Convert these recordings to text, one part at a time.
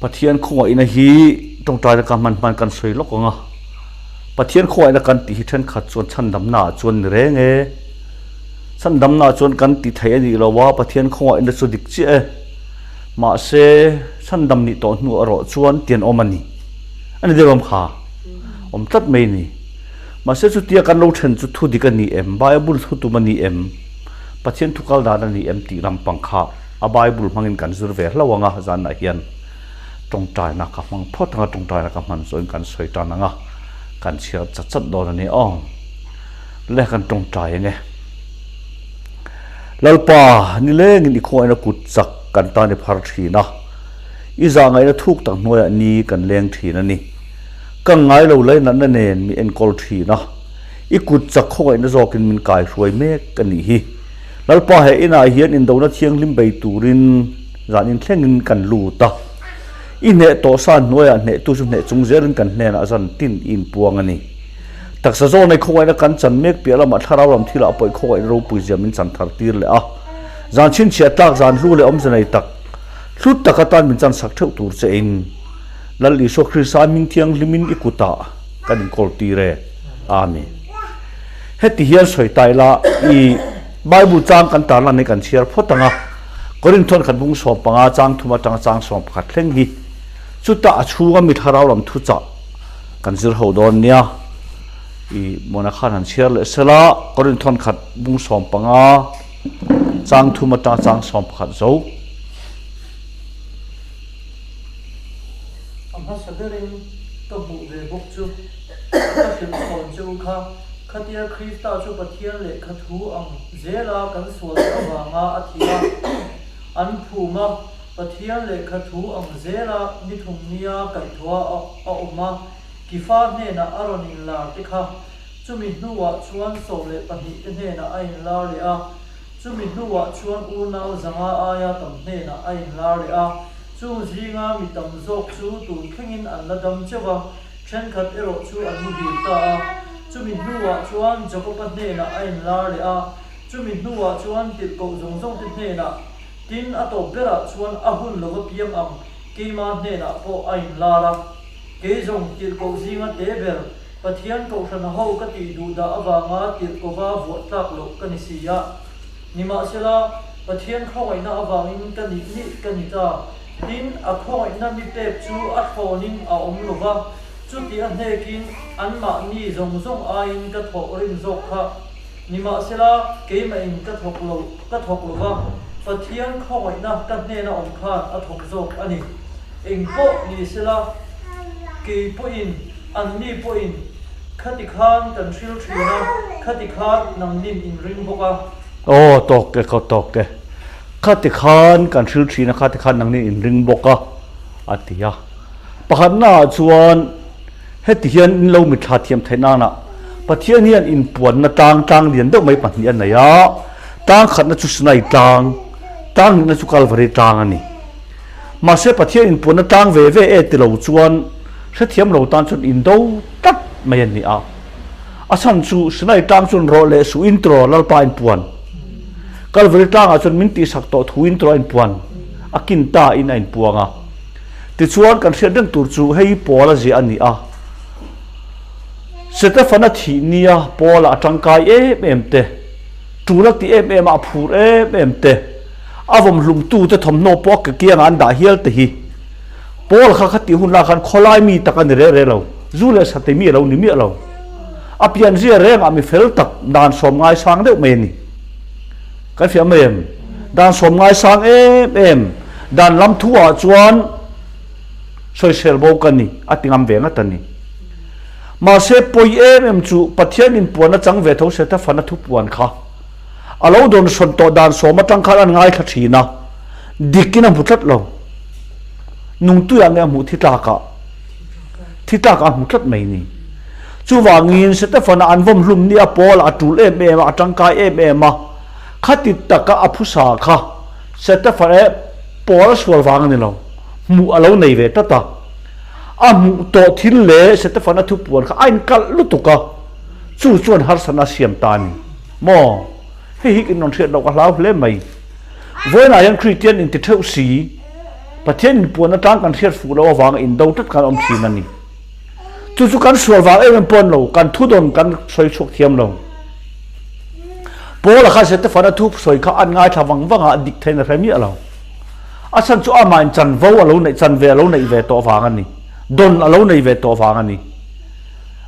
pathian khoi na hi tong tai ka man kan soi lok nga pathian khoi na kan ti hi then khat chon chan dam na chon re nge chan dam na chon kan ti thai ani lo wa pathian khoi na chu dik chi e ma se chan dam ni to nu aro chuan tian omani ani dewam kha om tat mai ni ma se chu tia kan lo then chu thu dik ani em bible thu tu mani em pathian thukal da ni em ti ram pangkha a bible mangin kan zur ve hlawanga zan na hian tong tai na ka mang phot nga tong tai na ka man soin kan soi ta na nga kan chia chat do na ni ong le kan tong tai nge lalpa ni le ni khoi na kut chak kan ta ni phar thi na i za ngai na thuk tak noya ni kan leng thi na ni kang ngai lo le na nen mi en kol thi na i kut chak khoi na zokin min kai hruai me kan ni hi lalpa he ina hian in do na thiang lim bei turin zanin thlengin kan lu ta in ne to san noya ne tu su ne chung zerin kan ne na zan tin in puang ani taksa zo nei khoi na kan chan mek pi ala ma thara ram thila apoi khoi ro pu jamin chan thar tir le a zan chin chia tak zan lu le om zanai tak thlut takatan min chan sak theu tur che in lal iso khrisa ming thiang limin ikuta kan kol ti re amen heti hian soi tai la i bible chang kan tar la ne kan share photanga korin thon khat bung so panga chang thuma tang chang som khat thleng hi chuta achhuga mi tharau ram thu cha kan zir ho don nia i mona khan han share le sela korin thon khat bung som panga chang thuma ta chang som khat zo amha saberin to bu ve bok chu ta sim kon chu kha khatia krista chu pathian le khathu ang zela kan sual awanga athia an phuma pathian le khathu ang zela ni thumnia kai thwa a oma kifa ne na aronin la tikha chumi nuwa chuan so le pani ne na ain la le a chumi nuwa chuan u nau zanga aya tam ne na ain la le a chu zinga mi tam zok chu tu thengin an ladam chewa then khat ero chu an mu bi ta a chumi nuwa chuan jokopa ne na ain la le a chumi nuwa chuan tit ko zong zong ti ne na tin ato bera chuan ahun logo piam am keima ne na po ain la la ke zong tit ko zinga te ber pathian ko thana ho ka ti du da awanga tit ko wa vo tak lo kanisia nima sela pathian khoi na awangin kani ni kani ta tin a khoi na mi pep chu a thonin a om lova chu ti a hekin an ma ni zong zong a in ka tho rin zok kha nima sela ke ma in ka thok lo wa pathian khoi na ka ne na om kha a thok zok ani eng po ni sela ke po in an ni po in khati khan kan thil thina khati khan nang nin in ring boka oh tok ke ko tok ke khati khan kan thil thina khati khan nang nin in ring boka atia pakhat na chuan heti hian in lo mi tha thiam thaina na pathian hian in puan na tang lian deuh mai pahni an ya tang khat na chu snai tang na chu kalvari tang ani ma se pathian in puan na tang ve e ti lo chuan se thiam lo tan chun in do tat mai ani a asan chu snai tang chun ro le su intro lalpa in puan kalvari tang a chun min ti sak to thu intro in puan akin ta in ain puanga ti chuan kan hriat dang tur chu hei pola ji ani a Setafana thi nia pola tangkai em te tulak ti em a phur em te avom lum tu te thom no pok ke kiang an da hial te hi pol kha khati hun la khan kholai mi takan re lo zule sate mi lo ni mi lo apian zia reng ami fel tak dan som ngai sang de me ni ka fiam em dan som ngai sang em dan lam thuwa chuan social bo kan ni atingam ve nga tani ma se poi em chu pathian in puana chang ve tho se ta fana thu puan kha alo don son to dan so ma tang kha an ngai kha thina dikina mutlat lo nung tu yang mu thita ka mutlat mai ni chu wangin se ta fana anvom lum ni a pol atul em a tangkai em ma khati taka aphusa kha se ta fana pol swal wang ni lo mu alo nei ve ta ta amu to thil le setafana thu puan kha ain kal lutuka chu chuan har sana siam tani mo hi kin non thret lo ka lau hle mai voina yang christian in ti theu si pathian puan atang kan hiat fu lo wang in do tat kan om thin ani chu kan sual wang em pon lo kan thu don kan soi chok thiam lo pola kha sete fana thu soi kha an ngai thawang wanga dik thein rami alo asan chu amain chan vo alo nei chan ve alo nei ve to wang ani don alo nei ve to wang ani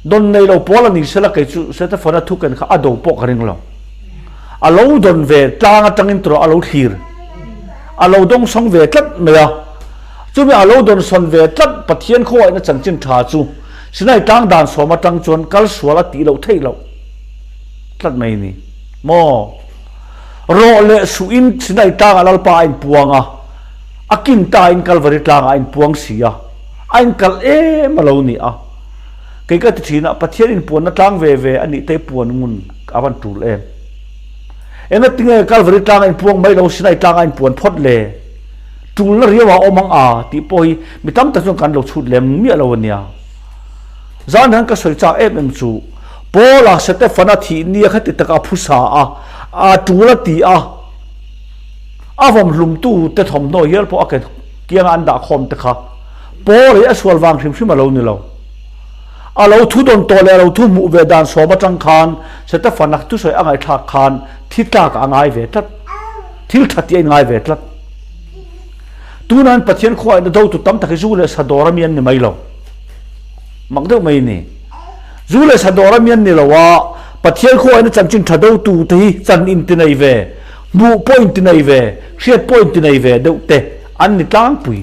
don nei lo pola ni sela kai chu sete fana thu kan kha ado po karing lo alo don ve tlang atangin tro alo thir alo dong song ve tlat mea chu mi alo don son ve tlat pathian khoi na chan chin tha chu sinai tang dan so ma tang chon kal suala ti lo thei lo tlat mai ni mo ro le su in sinai tang alal pa in puanga akin ta in kalvari tlang in puang sia ain kal e malo ni a kai ka ti thina pathian in puan na tang ve ve ani te puan ngun awan tul em ena tinga kalvari tlang in puang mai lo sinai tlang in puan phot le tul na riwa omang a ti poi mitam ta chung kan lo chut lem mi alo nia zan han ka soi cha em chu pola sete fana thi ni khati taka phusa a tula ti a avom lum tu te thom no yel po ake kiang an da khom te kha pole aswal wang thim thim alo ni lo alo thu don to le alo thu mu ve dan so ma tang khan sete fana tu soi angai thak khan thi ta ka angai ve tat thil thati angai ve tat tunan pathian khoi na do tu tam ta zu le sadora mian ni mai lo mak do mai ni zu le sadora mian ni lo wa pathian khoi na cham chin thado tu te hi chan in ti nei ve mu point nei ve shit point nei ve do te an ni tang pui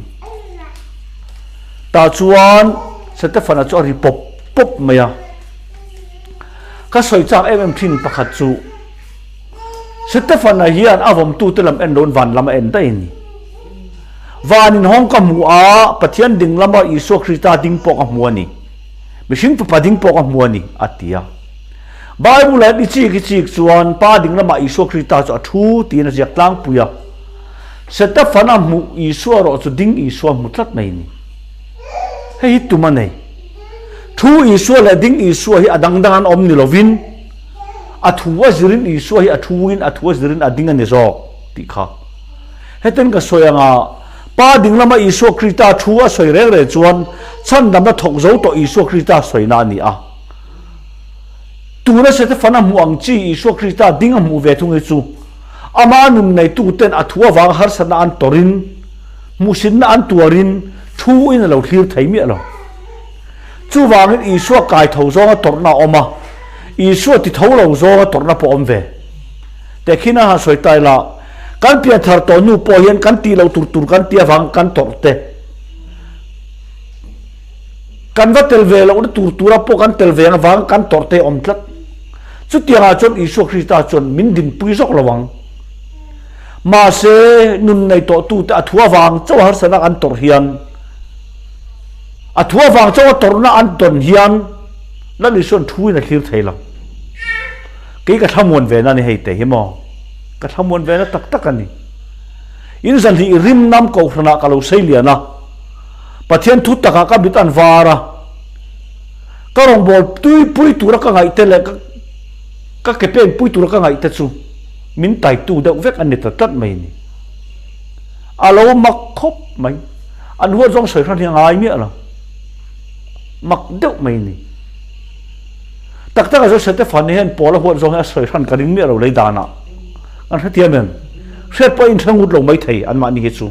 ta chuan Stefana chu ri pop pop maya ka soi chak em thin pakhat chu Stefana hian avom tu te lam en don van lam en dai ni van in hong kam mu a pathian ding lama isu krista ding pok a muani mishing pa ding pok a muani atia Bible at chi chuan pa ding lama isu krista chu thu ti na jak tlang puya Stefana mu isu ro chu ding isu mu tlat mai ni hei tu manei thu isu le ding isu hi adang dangan om ni lovin athuwa zirin isu hi athuin athuwa zirin ading ani zo ti kha heten ka soyanga pa ding lama isu krista thuwa soi re re chuan chan dam na thok zo to isu krista soi na ni a tu na se te fana mu ang chi isu krista ding mu ve thung chu ama num nei tu ten athuwa wang har sana an torin musin na an tuarin thu in lo thlir thai mi lo chu wang isu kai tho zo nga torna oma isu ti tho lo zo nga torna po om ve te khina ha soi tai la kan pia thar to nu po hian kan ti lo tur kan tia wang kan torte kan va tel ve lo tur po kan tel ve wang kan torte om tlat chu tia ha chon isu krista chon min din pui zok lawang ma se nun nei to tu ta thua wang chaw har sana an tor hian athua wang chaw torna an ton hian la ni son thui na thlir theila ke ka thamon ve na ni hei te hi mo ka thamon ve na tak tak ani in zan hi rim nam ko hrana ka lo seilia na pathian thu taka ka bitan wara ka rong bol tui pui tu ra ka ngai te le ka ke pen pui tu ra ka ngai te chu min tai tu de vek ani ta tat mai ni alo mak khop mai an huwa jong soi khan hi ngai mi ala mak deuh mai ni tak tak zo sete fan hen pola huwa jong a soi khan karing mi alo le dana an hatiam men set point thangut lo mai thei an ma ni he chu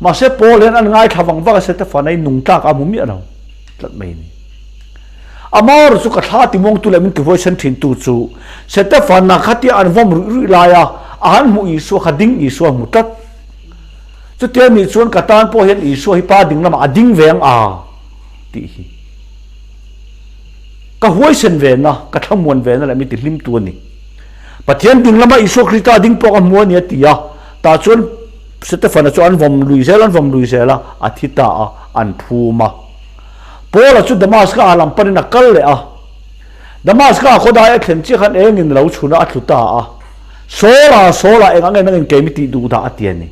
ma se pol hen an ngai thawang wa sete fan ai nung tak amu mi alo tat mai ni amor chu ka tha ti mong tu le min ki voice thin tu chu sete fan na khati an vom ru la ya an mu isu khading isu mu tat chu te mi chuan ka tan po hen isu hi pa ding lama ading veng a ti hi ka huai sen ve na ka thamon ve na la mi ti lim tu ni pathian ding lama isu krista ding po ka mu ni atia ta chuan sete fan chuan vom lui zela athita a an phuma pola chu Damascus alam parina kal le a Damascus khoda ya khen chi khan engin lo chuna athuta a sola engang nangin kemiti du da atiani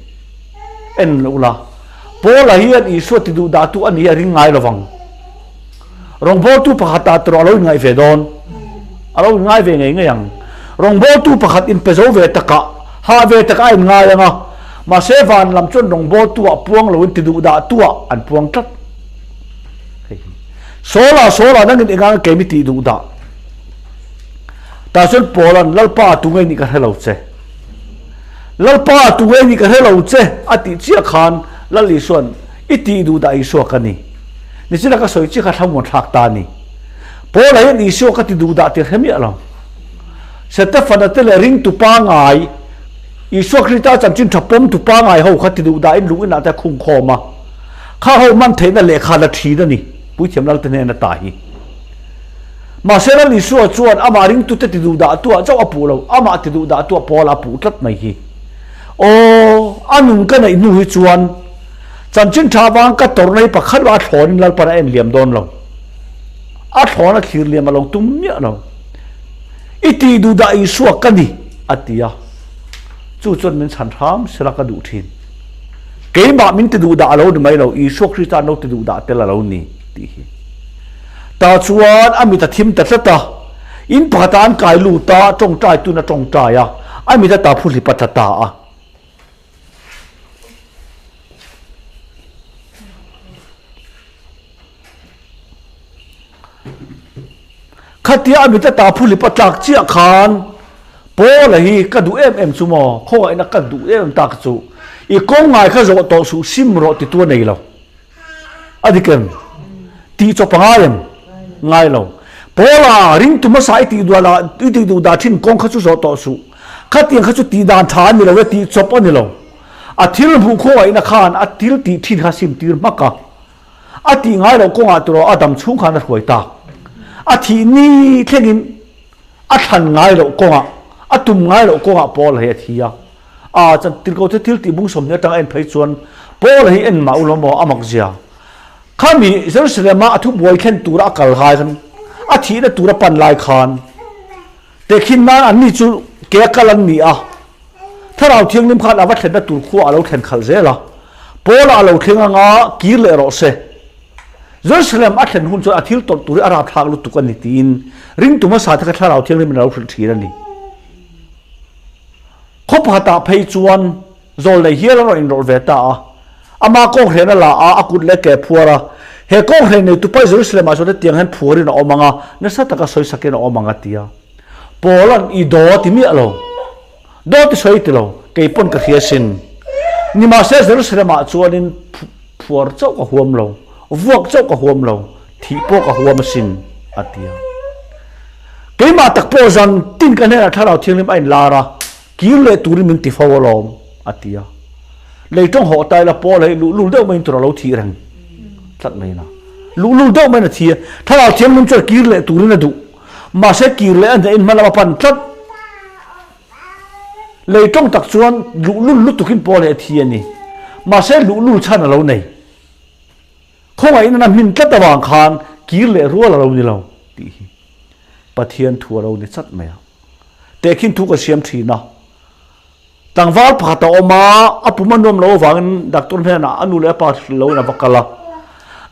en lula pola hian isu ti du da tu ani ring ngai lawang rong bo tu pakhata tro lo ngai ve don alo ngai ve ngai ngang rong bo tu pakhat in pezo ve taka ha ve taka in ngai anga มาเซวันลำจนรองโบตัวพวงเราติดูดาตัวอันพวงจัดโซลานั่งกินเองเกมิติดูดาแต่ส่วนโปแลนด์ลัลป้าตุงเองนี่ก็ให้เราเจลัลป้าตุงเองนี่ก็ให้เราเจอติเจียขานลัลลิส่วนอิติดูดาอิสวกันนี่สิละก็สวยจีก็ทำหมดทักตานี่โปแลนด์อิสวกันติดูดาเตะเฮมิอะไรเสร็จแต่ฝันแต่เลยริงตุปางไงอิสวคริตาจำจินทับปมตุปางไงเขาขัดติดูดาอินรู้อินอาแต่คุ้มคอมาข้าเขามันเทนั่นเลขาละทีนั่นนี่ปุ้ยเทียมลัลเตเนนตายมาเสร็จแล้วลิสวจวนอามาริงตุเตติดูดาตัวเจ้าอปูเราอามาติดูดาตัวปอลาปูตัดไม่ฮีโอ้อันนุ่งกันไอ้นุ่งจวนจำจินชาวบ้านก็ตรในปากขัดว่าถอนลัลปะเอ็นเหลี่ยมโดนเราอาถอนนักขีดเหลี่ยมมาลงตุ้มเนี่ยเราอิติดูดาอิสวกันนี่อัติยาจู่จนมันฉันทามสลักกระดูทินเกี่ยบ่มินติดูดาเราดูไหมเราอิสวคริสตานเราติดูดาเตละเรานี่ตีตาชวนอามิตาทิมแต่ละตาอินปะตานกายลูตาจงใจตุนจงใจอ่ะอามิตาตาผู้ลิปัตตาอ่ะขัดที่อามิตาตาผู้ลิปัตตาเจียขานโปละฮีกระดูเอ็มซูโม่ข้อไอ้นักกระดูเอ็มตากจูอีกงไงข้าจะต่อสู้ซิมรอติตัวไหนเราอดีกันตีจบง่ายง่ายเราโปละริงตุมาสายตีดูดาทินกงข้าจะต่อสู้ขัดที่ข้าจะตีดานฐานนี่เราตีจบอันนี่เราอาทิลบุข้อไอ้นักขานอาทิลตีทินข้าซิมตีมักกะอาทิง่ายเรากงอาตัวอาดัมชุ่งขานหวยตาอาทินี่เท่านี้อาทันง่ายเรากงอาตุ่มง่ายเรากงอาโปละเฮียทียจันติลโกเทติลตีบุ้งสมเนี่ยตั้งเอ็นไปชวนโปละเฮียเอ็นมาอุลโมอามักเจียข้ามีเจรุสเลมาทุบวยเข็นตัวรักกัลหายกันอาทิตย์ตัวรัปันลายคานแต่ขินมาอันนี้จูเกะกัลันนี่ถ้าเราเที่ยงนิมขันอาวัตเห็นตัวขั้วเราเห็นขัลเจล่ะโปละเราเที่ยงงากีเลโรเซเจรุสเลมอัดเห็นหุ่นจนอาทิตย์ตัวอาราบทางลุตุกันนิตินริงตัวมาสาธถ้าเราเที่ยงนิมเราสุดทีนั่นนี่คบหาตาเพย์จวนโจลเลยเฮียเราอินโรเวตาอามาโกเรนละอากุดเล็กแก่พัวละเฮโกเรนเนี่ยตุไปเจรุสเลมาชดเตียงเห็นพัวรินออมังนั่นสัตตะก็สวยสักเนออมังตียโปลันอีโดติมีอะไรโดติสวยติโลเกี่ยปนกับเฮียสินนี่มาเซเจรุสเลมาชวนินพัวเจ้ากับหัวมโลวัวเจ้ากับหัวมโลที่พวกกับหัวมสินอัตียเกี่ยมาตักโปจันตินกันเนี่ยถ้าเราเที่ยงนิมไอ้ลาระกิเลตุริมินติฟาวลอมอัติยาเลยต้องหอตายละปอเลยลูเดอไม่ตัวเราทีรังสักไม่นะลูเดอไม่นะทีถ้าเราเทียมมันจะกิเลตุรินดูมาเสกิเลอันเดินมาละปันจัดเลยต้องตักชวนลูตุกินปอเลยทีนี่มาเสลูชันเราเนี่ยคงไอ้นั่นมินจัดตะวันคานกิเลรัวเราเนี่ยเราตีปะเทียนทัวเราเนี่ยสักไม่แต่ขินทุกข์เสียมทีนะต่างวัดผ่าตาออกมาอปุมันนมเราฟังดักตอร์เนี่ยนะอนุเลปาเราเนี่ยบักกะละ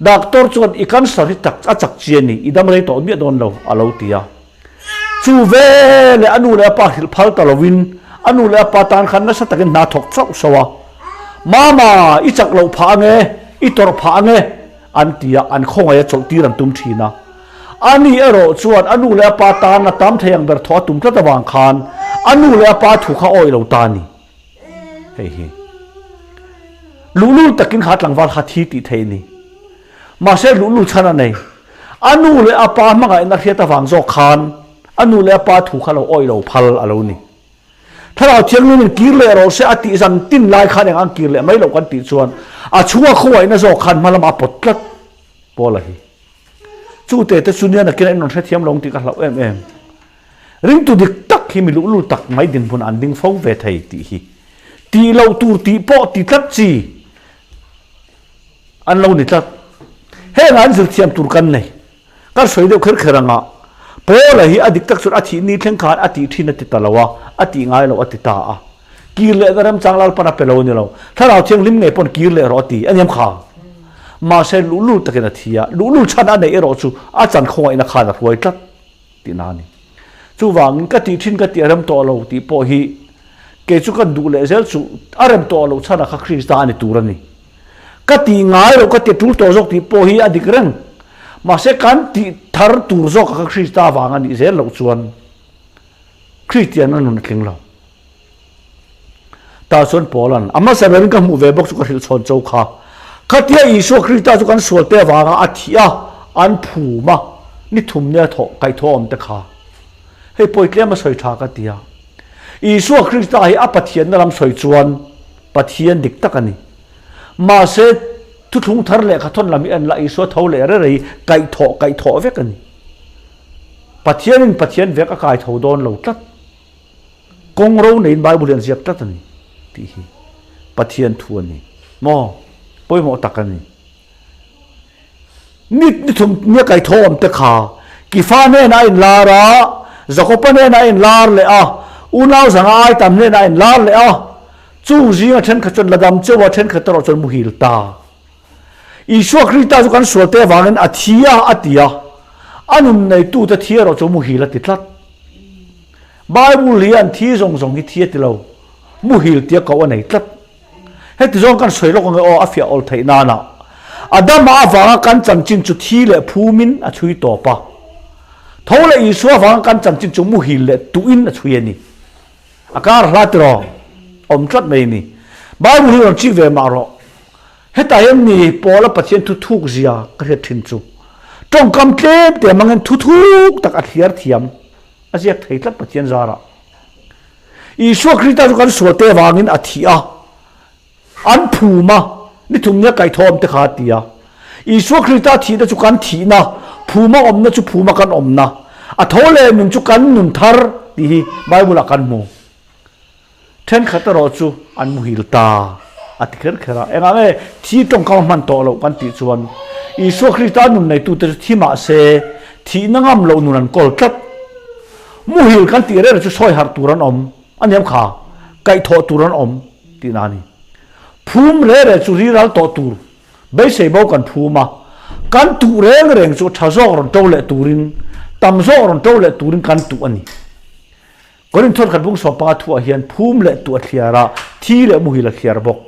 ดักตอร์ชวนอีกันสาริตักอาจักเจียนี่อีดามเรย์ต่อเมียโดนเราอาเราตียาชูเวเลอนุเลปาหิลพัลตาลวินอนุเลปาตานขันนัสตะกันนาทกชักสวะมาอีจักเราพังอีตอร์พังอันตียาอันคงไอ้จงตีรันตุมทีนะอันนี้เอโรชวนอนุเลปาตานนัตามเทียงเบอร์ทอตุมกระตะวางคานอนุเลปาถูกเขาอ้อยเราตานี่เฮ้ยลูตะกินขาดหลังวัลขาทีติเทนี่มาเสลูชนะเนี่ยอนุเลปามังไงนักเรียนตะวางโจคานอนุเลปาถูกเขาเราอ้อยเราพัลอะไรนี่ถ้าเราเที่ยงนี้มันกิเลเราเสียอติจันตินลายขันอย่างอังกิเลไม่เรากันติชวนชัวเขาไว้นะโจคันมาละมาปดลัดปอละฮีจู่เตะสุนียนักกินไอ้นนท์เทียมลงติกันเราริงตุดิกตักที่มีลูตักไม่ดินพนอันดิ้งฟ้องเวทไทยตีเราตูตีปอตีทับจีอันเรานี่ทับเฮ้ยงานสิเทียมตุรกันเลยก็สวยเดียวขึ้นขึ้นงะพอเลยอดีตตักสุดอาทิตย์นี้เพ่งขาดอาทิตย์ที่นั่นติดตลอดอาทิตย์ง่ายเราอาทิตย์ตากีเลก็เริ่มจังเราปนับเปล่าเนี่ยเราถ้าเราเที่ยงลิ้มเนี่ยปนกีเลรอตีอันยังขามาเซลูตะกันทีอ่ะลูชนะในเอรอจูอาจารย์คงไอ้นักข่าวรวยจัดตีนานี่จู่วางก็ตีทิ้งก็ตีเริ่มตัวเราตีพอฮีเก ke chu kan du le zel chu arem to lo chana kha Krista ni turani ka ti ngai ro ka ti tul to jok ti po hi adikrang ma se kan ti thar tur jok kha Krista wanga ni zel lo chuan Christian anun tling lo ta son polan ama seven ka mu ve bok chu ka hil chon chau kha khatia Isu Krista chu kan sual te wanga athia an phu ma ni thum ne tho kai tho om te kha hei poitle ma soi tha ka tia Isu Krista hi apathian na lam soi chuan pathian dik takani ma se thu thung thar le kha thon lami an la Isu tho le re rei kai tho ve kani pathian ve ka kai tho don lo tat kong ro nei Bible an ziak tat ani ti hi pathian thu ani mo poi mo takani ni thum ne kai tho om te kha ki fa ne na in lara zakopa ne na in lar le a unau zanga ai tam ne na in lar le a chu zinga then kha chon ladam chewa then kha taro chon muhil ta Isu Krista chu kan sualte wangen athia atia anum nei tu ta thia ro chu muhil atitlat Bible hi an thi zong hi thia tilo muhil tia ko anei tlat het zong kan soilo ko o afia ol thei na na adama awanga kan changchin chu thi le phumin a chui to pa thole Isu awanga kan changchin chu muhil le tuin a chui ani akar hlatro om tlat mai ni Bible hi on chi ve ma ro heta yam ni pola pathian thu thuk zia ka he thin chu tong kam tlem te mangen thu thuk tak a thiar thiam aziak thei tlat pathian zara Isu Krista chu kan sualte wangin athia an phuma ni thumnya kai thom te kha tia Isu Krista thi da chu kan thi na phuma om na chu phuma kan om na a thole nun chu kan nun thar ti hi Bible kan mu then khataro chu an mu hilta atikher khera engame thi tong kam man to lo kan ti chuan Isu Krista nun nei tu te thi ma se thi nangam lo nun an kol tlat mu hil kan ti re chu soi har turan om aniam kha kai tho turan om ti nani phum re chu riral to tur be sei bo kan phuma kan tu reng chu thazor ron to le turin tamzor ron to le turin kan tu ani korin thot khat bung so pa thu a hian phum le tu a thliara thi le mu hi la thliar bok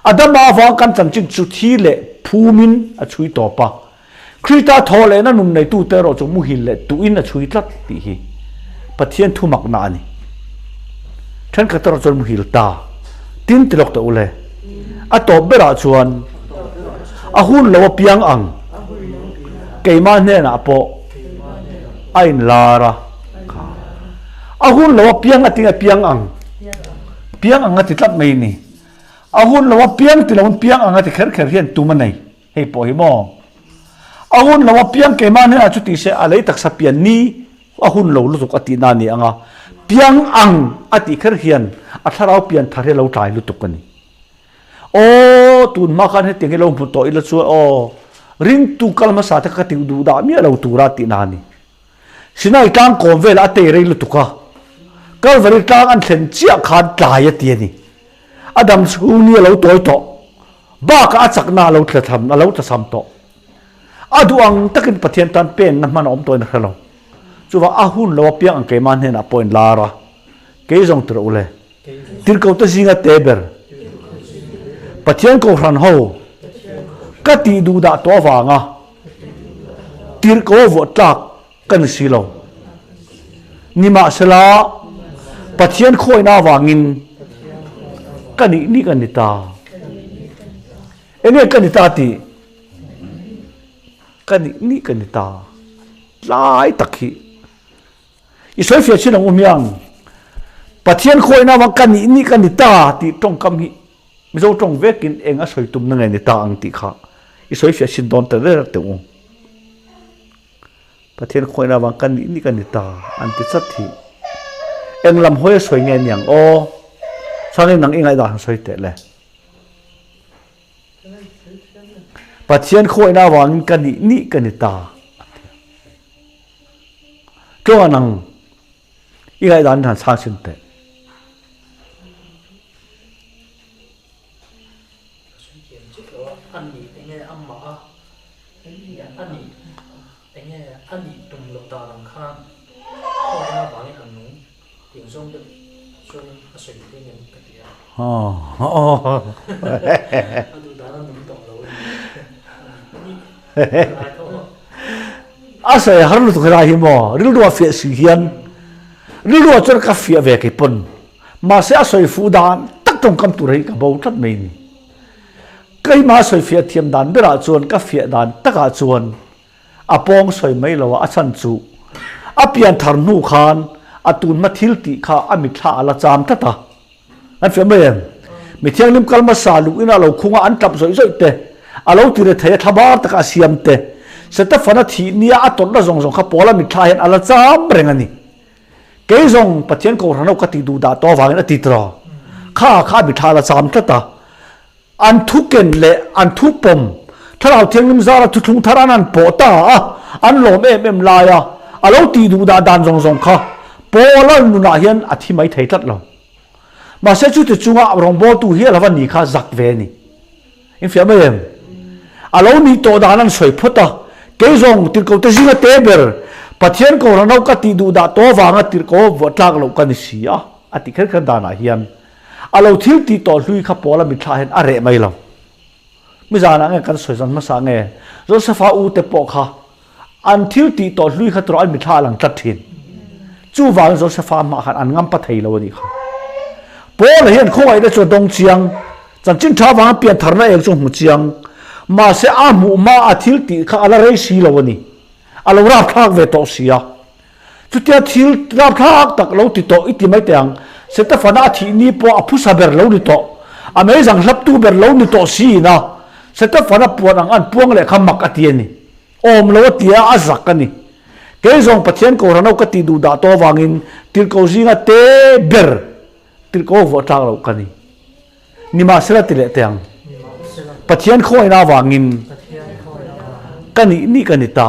adama wa kan changchin chu thi le phumin a chui to pa Krista thole na num nei tu te ro chu mu hi le tu in a chui tlat ti hi pathian thu mak na ani then khatar chon mu hil ta tin tilok to ule a to bera chuan a hun lo piang ang keima ne na po ain lara a hun lo piang atinga piang ang ati tlat mai ni a hun lo piang tilon piang ang ati kher hian tu manai hei po hi mo a hun lo piang keima ne a chu ti se alei tak sa pian ni a hun lo lu ati na ni anga piang ang ati kher hian a tharau pian thare lo tai lu tukani o tun ma khan he tenge lo pu to ila chu o ring tu kalma sa ta ka ti du da mi lo tu ra ti na ni sinai tang kom vel ate re lu tuka kalvari tang an thlen chia khan tlai a ti ni adam chu ni lo toi to ba ka achak na lo thla tham na lo ta sam to aduang takin pathian tan pen na man om toin khalo chuwa ahun lo piang ang ke man he na point lara ke jong tro ule tir ko ta singa teber pathian ko ran ho ka ti du da to wanga tir ko vo tak kan silo ni ma sala pathian khoi na wangin kani ni kanita ene kanita ti kani ni kanita lai takhi isoi fia chin ang umyang pathian khoi na wang kani ni kanita ti tong kam hi mizo tong vekin enga soi tum na ngai ni ta ang ti kha isoi fia chin don ta re te u pathian khoi na wang kani ni kanita an ti chat hi eng lam hoi soi nge nyang o sani nang ingai da soi te le pathian khoi na wang kani ni kanita cho nang ingai dan han sa sin te anh tum lo ta lang khan khoi na bang an nu ting song de chuan a soi hi nen ka tia adu dana num tong lo a sai har lu khra hi mo ril do fe si hian ril do chur ka fia ve ke pon ma se a soi fu dan tak tong kam tu rei ka bo that mai ni kai ma soi fia thiam dan bera chuan ka fia dan taka chuan apong soi mai lo a chan chu apian thar nu khan atun ma thil ti kha ami tha ala cham thata an fe mai mi thiang lim kalma salu ina lo khunga an tap zoi zoi te alo ti re thaya thabar taka siam te seta fana thi nia aton la zong zong kha pola mi tha hen ala cham rengani ke zong pathian ko rano ka ti du da to wangin ati tro kha mi tha la cham thata an thu ken le an thu pom tharau thiang lim zara thu thung tharan an po ta an lom em la ya alo ti du da dan zong zong kha pola nu na hian athi mai thei tat lo ma se chu te chunga rong bo tu hi lawan ni kha zak ve ni in fia mai alo ni to danan soi phota ke zong tir ko te zinga te ber pathian ko rano ka ti du da to wanga tir ko votlak lo kan sia ati kher kher dana hian alo thil ti to hlui kha pola mi tha hen are mai lo mi jana nge kan soi jan ma sa nge josepha u te po kha an thil ti to hlui kha tro al mi tha lang tat thin chu wang josepha ma khan an ngam pa thei lo ni kha pola hian khoi da chu dong chiang chan chin tha wang pian tharna ek chu mu chiang ma se a mu ma a thil ti kha ala rei si lo ni alo rap thak ve to sia chu tia thil rap thak tak lo ti to iti mai tang se ta fana thi ni po a phusa ber lo ni to a me jang hlap tu ber lo ni to si na se ta fana puan ang an puang le khamak ati ni om lo tia a zak ani ke zong pathian ko rano ka ti du da to wangin tir ko zinga te ber tir ko vo thak lo kani ni ma sera ti le tang pathian khoi na wangin kani ni kani ta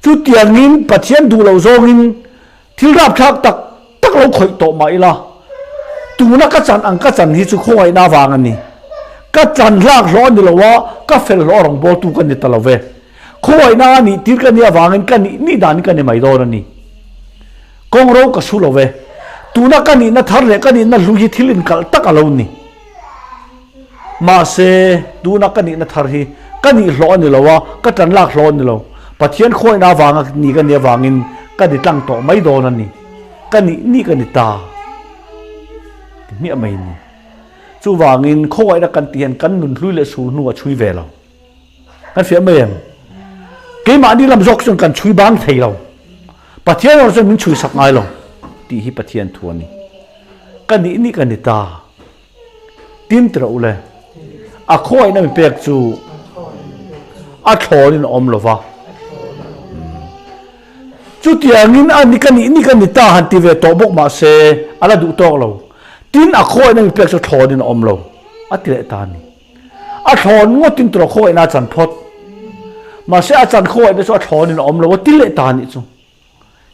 chu tiangin pathian du lo zongin thil rap thak tak lo khoi to mai la tu na ka chan ang ka chan hi chu khoi na wang ani ka chan lak ro ni lo wa ka fel ro rong bo tu kan ni ta lo ve khoi na ni tir kan ni wangin kan ni dan kan ni mai do ni kong ro ka su lo ve tu na kan ni na thar le kan ni na lu hi thilin kal tak alo ni ma se tu na kan ni na thar hi kan ni lo ni lo wa ka chan lak ro ni lo pathian khoi na wanga ni kan ni wangin ka di tlang to mai do na ni kan ni kan ni ta mi mai ni chu wangin khoi da kan tian kan nun hlui le su nu a chui ve lo kan fia mai em ke ma ni lam jok chung kan chui bang thei lo pathian ro chen min chui sak ngai lo ti hi pathian thu ani kan ni kan ni ta tin tra ule a khoi na mi pek chu a thorin om lo wa chu tiangin ani kan ni ta han ti ve to bok ma se ala du tok lo tin a khoi na mi pek chu thorin om lo a ti le ta ni a thon ngo tin tro khoi na chan phot ma se a chan khoi na chu a thorin om lo ti le ta ni chu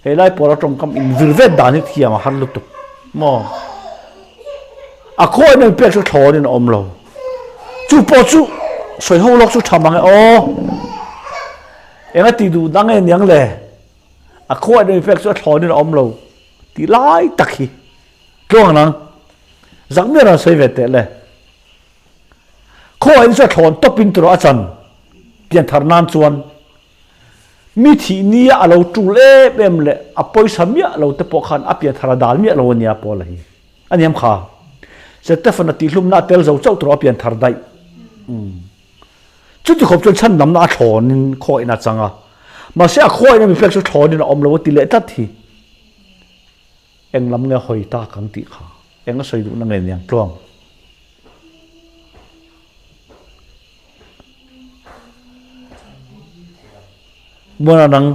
he lai pora tong kam in virvet da ni thia ma har lu tu mo a khoi na mi pek chu thorin om lo chu po chu soi ho lok chu thamang o enga ti du dang e nyang le a khoi na mi pek chu thorin om lo ti lai takhi klong nang zang me ra sei ve te le khoi ni chu thon topin tro a chan pian thar nan chuan mi thi ni a lo tu le bem le a poi samia lo te po khan a pian thar dal mi lo nia po la hi aniam kha Stefan ti hlum na tel zo chau tro pian thar dai chu ti khop chon chan nam na thon in khoi na changa ma se a khoi na mi flex thon in om lo ti le ta thi eng lam nge hoi ta kang ti kha eng a soi du na nge nyang tlong mona nang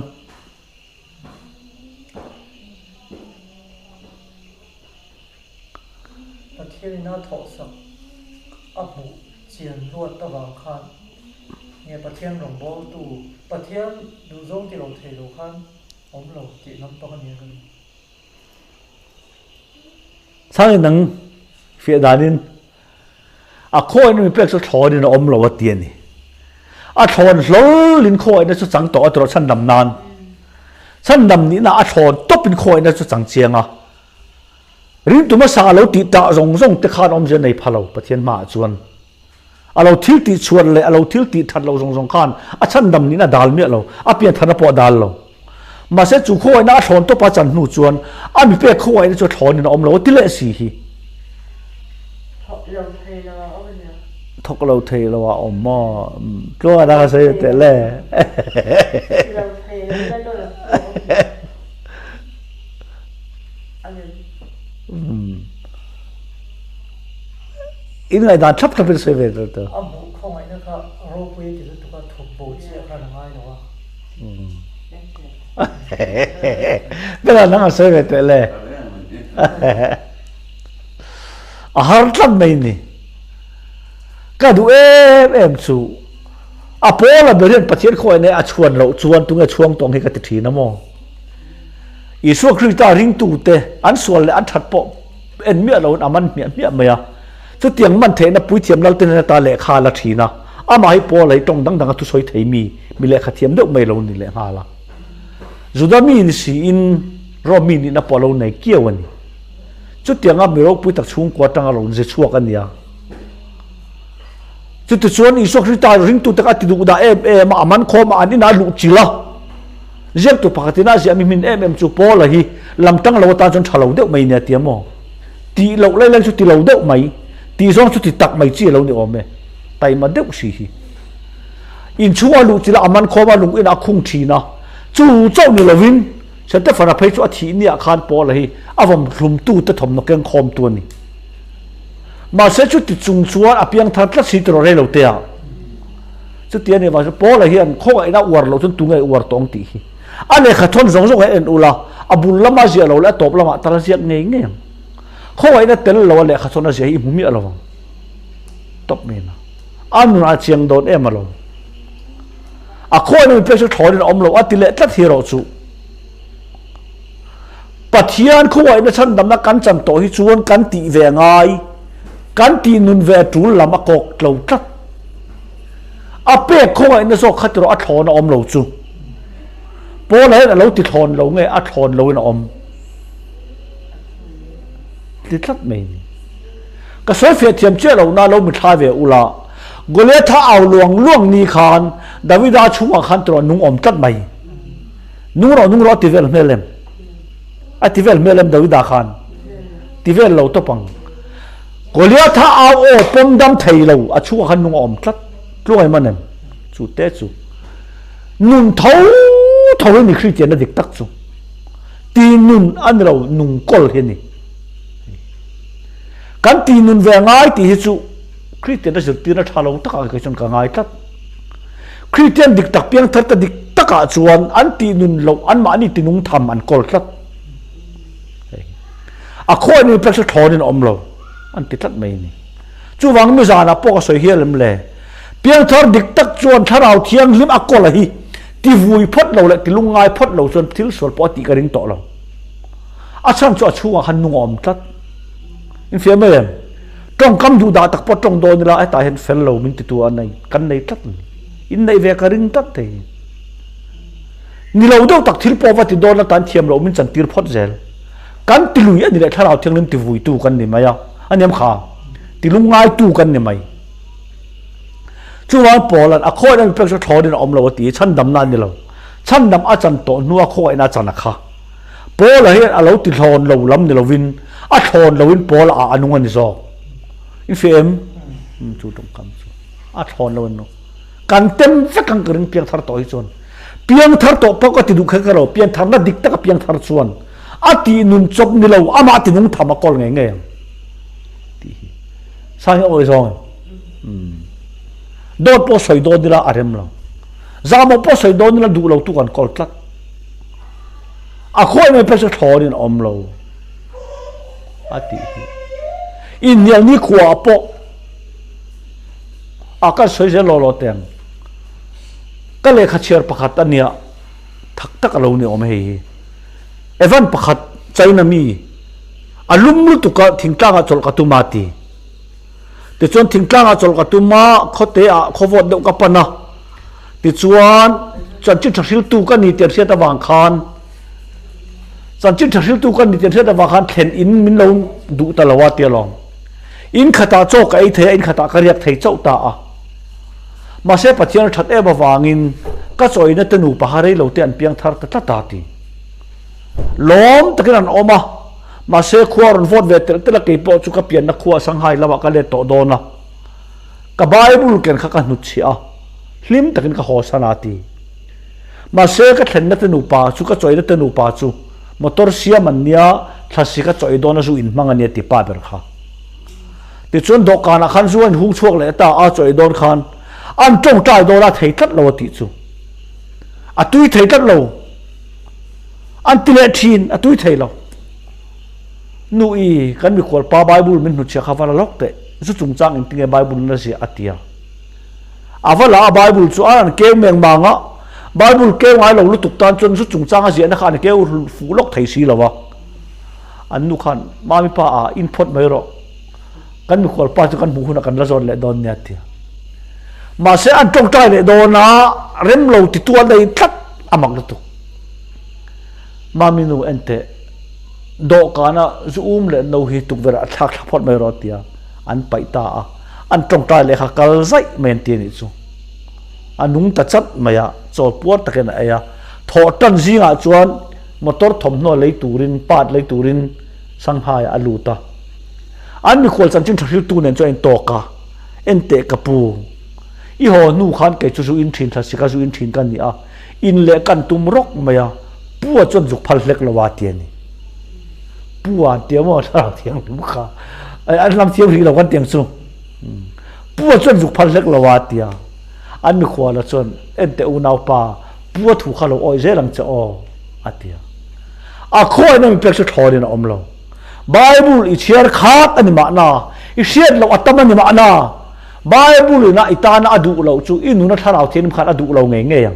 pathian na tho sak a bu chian luat ta wang khan nge pathian rong bo tu pathian du zong ti lo thei lo khan om lo ti lam pa kan ni sang nang fia danin a khoi ni pek so thon in om lo wa ti ni a thon hlol lin khoi na chu chang to atro chan dam nan chan dam ni na a thon topin khoi na chu chang chianga rin tu ma sa lo ti ta zong zong te khan om je nei phalo pathian ma chuan alo thil ti chuan le alo thil ti that lo zong zong khan a chan dam ni na dal mi lo a pian thana po dal lo mà sẽ chủ khôi na thon to pa chan nu chuan a mi pe khôi na chu thon ni om lo ti le si hi thok lo thei lo wa om mo lo da se te le in ngày đàn thấp thấp bên xe về rồi đó không ai nữa cả rồi bây giờ tụi con thuộc bộ chia ra là ngay đó bây giờ nó xe về te le à har lắm mấy nè cái đủ em chú à bố là bây giờ bắt chiết khôi này à chuồn lậu chuồn tung cái chuông tông hay cái thị nó mò Isu Krista ring tu te an sual le an that po en mi lo aman mi me ya chu tiang man the na pui thiam lau ten ta le kha la thina ama hi po lai tong dang dang tu soi thei mi le kha thiam deuh mai lo ni le ha la juda mi ni si in ro mi ni na po lo nei kiaw ani chu tiang a mi ro pui tak chung ko tang lo je chuak an ya chu tu chuan Isu Krista ring tu te ka ti du da ma aman kho ma ani na lu chila zep tu pakatina zia mi min em chu po la hi lam tang lo ta chon thalo deuh mai ne tiamo ti lo lai lai chu ti lo deuh mai ti zong chu ti tak mai chi lo ni ome tai ma deuh si hi in chua lu chi la aman kho ma lung in a khung thi na chu chau ni lovin se te fara phei chu a thi ni a khan po la hi avom hlum tu te thom no keng khom tu ni ma se chu ti chung chuan a piang that la si tro re lo te a chu ti ani ma po la hi an kho ai na war lo chun tu ngai war tong ti hi ale khathon zong zong en ula abul lama zia lo la top lama tar ziak ngei nge khoi na tel lo le khathon a zia hi mumi alo top me na an ra chiang don em alo a khoi no pe chu thon om lo atile tlat hi ro chu pathian khoi na chan dam na kan cham to hi chuan kan ti ve ngai kan ti nun ve tu lama kok lo tlat a pe khoi na so khatro a thon om lo chu bố lấy là lâu thì thòn lâu nghe à thòn lâu nó om thì thắt mình cái số phiền thiểm chết lâu na lâu mình thay về ula Goliath thà ảo luồng luồng ni khan David đã chung ở khan rồi nung om thắt mày nung rồi tivel melem à tivel melem David đã khan tivel lâu to bằng Goliath thà ảo ô pom đam thầy lâu à chung ở khan nung om thắt lúc ấy mà nem chủ tế chủ nung thấu thầu ni Christian na dik tak chu ti nun an ro nung kol he ni kan ti nun ve ngai ti hi chu Christian na ti na thalo tak ka chon ka ngai tat Christian dik tak piang thar ta dik taka chuan an ti nun lo an ma ni ti nung tham an kol tat a khoi ni pe chu thon in om lo an ti tat mai ni chu wang mi za na po ka soi hialem le piang thar dik tak chuan tharau thiang lim a kol hi ti vui phot lo le ti lungai phot lo chon thil sol po ti ka ring to lo a chang chu a chunga han nung om tat in fe me trong kam du da tak po trong do ni la ai ta hen fel lo min ti tu an nei kan nei tat in nei ve ka ring tat te ni lo do tak thil po wa ti do na tan thiam lo min chan tir phot zel kan ti lui ani le tharau thiang lim ti vui tu kan ni maya aniam kha ti lungai tu kan ni mai chú nói bỏ lần à khôi đang phải cho thò đến ông lâu tí chăn đầm nan đi lâu chăn đầm à chăn tổ nua khôi na chăn khá bỏ là hiện à lâu tí thòn lâu lắm đi lâu vin à thòn lâu vin bỏ là à anh ngon đi rồi in phim chú đồng cảm à thòn lâu nó can tem phải càng cái piang thar tổ chuan piang thar tổ bao cái đủ khai cái lâu piang thar na dik ta cái piang thar chuan à tí nun chop đi lâu à mà tí nun tham à col nghe nghe sao hiểu rồi đốt po soi đốt đi ra arem lo, za mo po soi đốt đi ra đủ lâu tu còn col tlat, à khôi mình phải cho thò đi om lâu, à tí, in nhiều ni khua po, à cái soi sẽ lo tiền, cái lệ khát chiar pakhat anh nia, thắc tắc lâu ni om hei, evan pakhat China mi, alum lu tu ka thing tang a chol ka tu mati. Ti chuan thing tlang a chol ka tuma khote a khowot deuh ka pana ti chuan chan chi thil tu ka ni ter sia ta wang khan สันจิตทักษิลตุกันนี่เช่นว่าขันเข็นอินมินลงดูตลอดเตียลองอินขตาโจกไอเทอินขตากระยักเทเจ้าตามาเสพเทียนชัดบวางินก็จอยนัตนูปหารีเหล่าเตียนเพียงทาร์ตตาตีล้อมตะกี้นั้นออกมาเสขวารนฟอดเวทตะละกีปอจุกเปลี่ยนนักขวาสังหายละวะกันเลยโตโดนะกับไบเบิลเกินข้ากันนุชีอะลิมตะกี้ก็หัวสนาตีมาเสก็เห็นนัตนูปาจุกจอยนัตนูปาจูมอเตอร์เสียมันเนี้ยทัศก็จอยโดนจูอินมังเนี้ยติป้าเบรค่ะติดส่วนดอกการขันส่วนหุ่งช่วงเลยตาอาจอยโดนขันอันจงใจโดนละเทตัดเราติดจูอัตุยเทตัดเราอันติเลทีนอัตุยเทเรานูอีกันมีคนป้าไบเบิลมันหุ่นเชื่อข้าวละล็อกเตะสุดจงจังอินติเงไบเบิลนั่นสิอัติยาอาว่าละไบเบิลจู่อันเกมเมืองบางอ่ะไบเบิลเกมไงเราลุตุกตานจนสุดจงจังอาเซียนนะขันเกมฟูล็อกไทยสีแล้ววะอันนู้ขันมามีป้าอินพุตไม่รอกันมีคนป้าจะกันบุหุนักกันละจนเลยโดนเนี่ยทีมาเสียอันจงใจเลยโดนนะเริ่มเราติดตัวเลยทัดอามักตุกมามีนูเอ็นเตโดกันนะซูมเลยนูฮิตุกเวลาทักทับพอดไม่รอดเตียอันไปตาอันจงใจเลยค่ะกัลไซเมนตีนิจูอันนุ่งตัดจัดมาอะโจปวดตะเกียนไอ้ยะถอดตันซิงอ่ะจวนมอเตอร์ถมโน่เลยตูรินปาดเลยตูรินสังหายอลูตาอันมีคนสันจินทักษิลตูเนี่ยจวนโตกาเอ็นเตกปูอีหัวนู่ขันเกจูอินทินทัศกาจูอินทินกันนี่อินเล็กกันตุมรกมาอะปัวจนจุกพัลเล็กละวาเตียนี่ปัวเตียมว่าเราเตียงลูกค้าอันลำเทียมที่เรากันเตียงสูปัวจนจุกพัลเล็กละวาเตียอันมีคนละจนเอ็นเตอุนาวปาปัวถูกข้าเราอ้อยเจลังจะอ้ออัตยาข้อยนั่นมีเป็กชุดทอดีนะอมเราไบเบิลอิเชียร์ขาดอันนี้มาหน้าอิเชียร์เราอัตมันนี่มาหน้าไบเบิลนะอิตานะอดูเราจู่อินุนัทเราเทียนขาดอดูเราเงี้ยยัง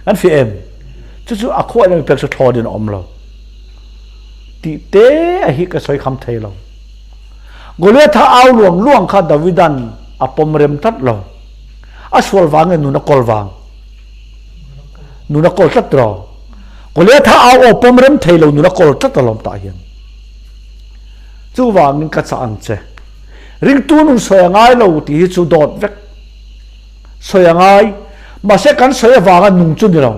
อันฟิเอ็มจู่ข้อยนั่นมีเป็กชุดทอดีนะอมเราติเตะฮิกก็สวยคำเทเรากุเลถ้าเอาล่วงข้าดาวิดันอปมเรมทัดเราอาสวลวางเงินนุนกอลวางนุนกอลตัดรอกุเลถ้าเอาอปมเรมเทเรานุนกอลตัดตลอดตาเห็นจู่วางนึงกัดสานเจริงตัวนุ่งสวยง่ายเราที่จู่ดอดเวกสวยง่ายมาเสกันสวยวางนุ่งจุนเรา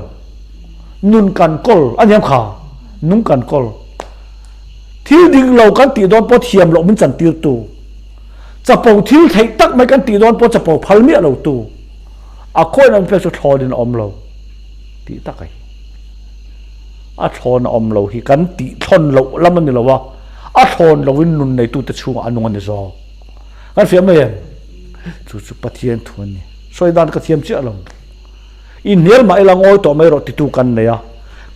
นุนกันกอลอันยังขานุ่งกันกอลที่ดิ่งเรากันตีโดนปอเทียมเรามันจันตีตัวจะเป่าที่ไทยตักไม่กันตีโดนปอจะเป่าพัลเมียเราตัวข้อยนั่นเป็นสุดทอดินอมเราตีตักไอ้ทอนอมเราที่กันตีทอนเราแล้วมันนี่เราว่าทอนเราวินนุนในตัวตะชูอันนวลนี่ซอกันเสียไม่ยังจู่ปะเทียนทวนนี่สวยด้านกระเทียมเจ้าเราอินเนียลมาเอลังอ้อยต่อไม่รอติดตัวกันเลย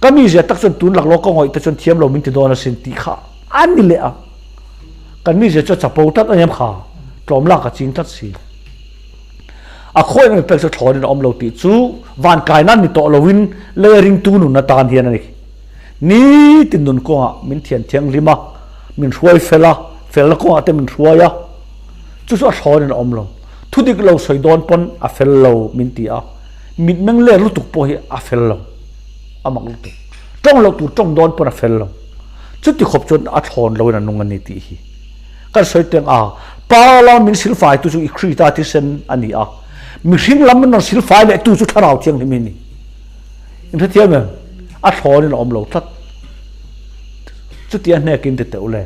ก็มีเสียตักจนตุนหลักโลก็งอยแต่จนเทียมเรามินติโดนเซนติขาอันนี้เลยกันมีเสียจะเป่าตัดอันยังขาจอมลากกับจริงตัดสิข้อยนั่นเป็นสุดทอดินอมเราติดจู่วันกายนั่นนี่ต่อเราวินเลริงตูนุนนาตานเทียนนี่ตินนุนก็มินเทียนเทียงลิมามินช่วยเฟลก็แต่มินช่วยจู่สุดทอดินอมเราทุกทีเราใส่โดนปนเฟลเรามินตีมินแมงเล่ลุตุกโพหิเฟลเรามักลุตุจ้องเราตัวจ้องโดนปนเฟลเราจุดที่ขบจนทอนเราเนี่ยนุ่งกันนี่ตีฮีกันใส่เตียงปาลามินสิลไฟตัวจู่อีครีตาที่เซนอันนี้มิริงลำมันนอนสิลไฟเลยตัวจู่ทาราเทียงที่มินี่อินทเทียมทอนนี่เราอมเราทัดจุดที่อันนี้กินแต่เเลย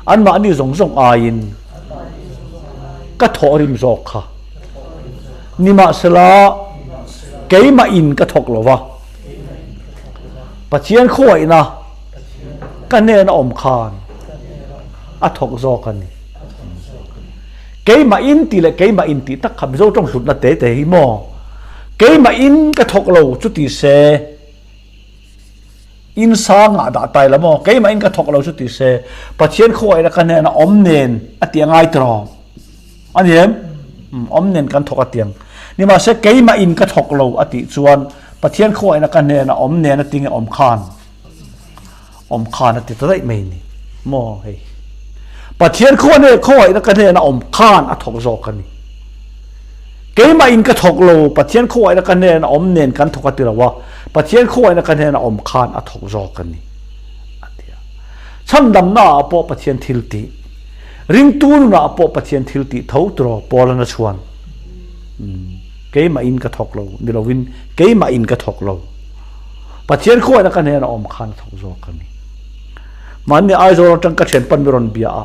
อันมาอันนี้ส่งอายินก็ทอริมจอกค่ะนี่มาสละเกี่ยมาอินก็ทอกหรอวะปัจเจียนข่อยนะกันเนี่ยนะอมคานทอกจอกันนี่เกี่ยมาอินตีเลยเกี่ยมาอินตีตักขับโซ่ต้องสุดละเตะหิมอเกี่ยมาอินก็ทอกเราจุดที่เสอินสางด่าตายละมั้งเกี่ยมาอินก็ทอกเราจุดที่เสปัจเจียนข่อยนะกันเนี่ยนะอมเนนเตียงไงตรออันนี้อมเนนกันทอกเตียงนี่มาเสกเกี่ยมาอินก็ทอกเราติชวนปัจเจียนข่อยนะกันเนี่ยนะอมเนนติงอมคานติดได้ไม่นี่มอเฮ้ปัจเจียนข่อยเนี่ยข่อยนะกันเนี่ยนะอมคานทอกจอกันนี่เกี่ยมาอินก็ทอกเราปัจเจียนข่อยนะกันเนี่ยนะอมเนนกันทอกติเราว่า pathian khoi na kan he na om khan a thok zo kan ni atia cham dam na po pathian thil ti ring tu na po pathian thil ti tho tro pol na chuan ke ma in ka thok lo ni lovin ke ma in ka thok lo pathian khoi na kan he na om khan thok zo kan ni man ni ai zo tang ka chen pan miron bia a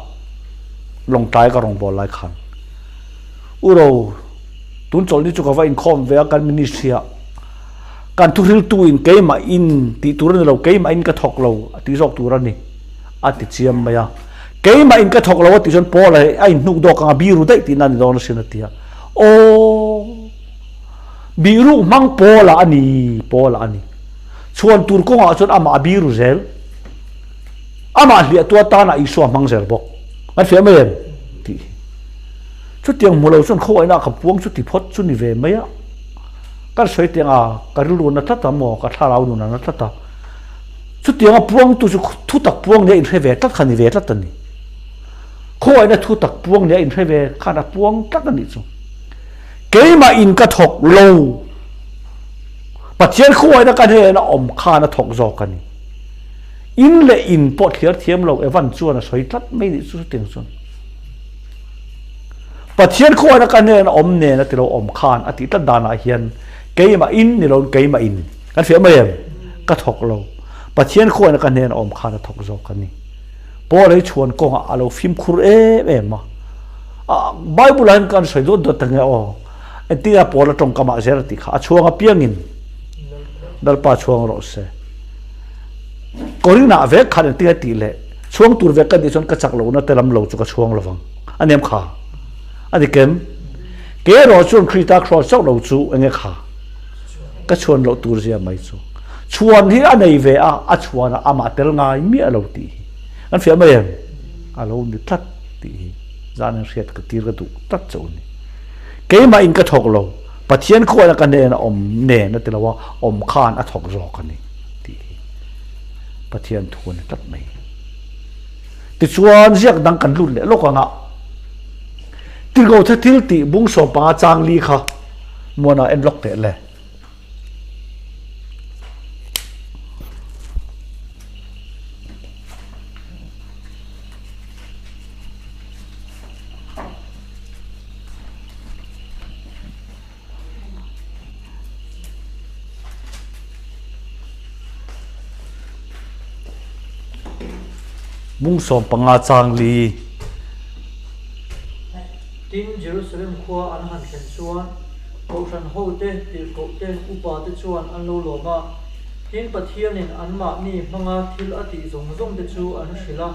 long tai ka rong bol lai khan uro tun chol ni chu ka va in khom ve kan ministry kan tu ril tu in ke ma in ti tur ni lo ke ma in ka thok lo ti jok tur ani a ti chiam maya ke ma in ka thok lo ti jon pol ai nuk do ka bi ru dai ti nan don sin tia o bi ru mang pola ani chuan tur ko nga chon ama bi ru zel ama hlia tua ta na iso mang zel bok an fe mai ti chu tiang mulo chon khoi na ka puang chu ti phot chu ni ve maya kan soi tiang a ka ru na ta mo ka tha lau nu na ta chu tiang a puang tu chu thu tak puang ne in he ve tak khani ve ta ni khoi na thu tak puang ne in he ve khana puang tak ni chu ke ma in ka thok lo pathian khoi na ka he na om kha na thok zo ka ni in le in pot thiar thiam lo evan chuan a soi tat mai ni chu tiang chuan pathian khoi na ka ne na om ne na ti lo om khan ati ta dana hian ke ma in ni lo ke ma in kan fe mai ka thok lo pathian khoi na ka ne na om khan na thok zo ka ni po le chuan ko a lo phim khur ma bible han kan soi do do tang o etia po la tong kama zer ti kha chuanga piangin dal pa chuang ro se korina ve khan ti ti le chuang tur ve ka di chon ka chak lo na telam lo chu ka chuang lawang anem kha ani kem ke ro chuan krita cross chok lo chu enge kha ka chuan lo tur zia mai chu chuan hi anei ve a chuan ama tel ngai mi a lo ti an fe mai a lo ni tlat ti zan riat ka tir ka tu tat chu ni ke ma in ka thok lo pathian khoi na ka ne na om ne na te lawa om khan a thok zo ka ni ti pathian thun tat mai ti chuan ziak dang kan lut le lo ka nga ti go tha thil ti bung so pa chang li kha mona en lok te le bung som panga chang li tin Jerusalem khua an han khen chuan ko ran ho te til ko te upa te chuan an lo lo ma tin pathian in an ma ni manga thil ati zong zong te chu an hrila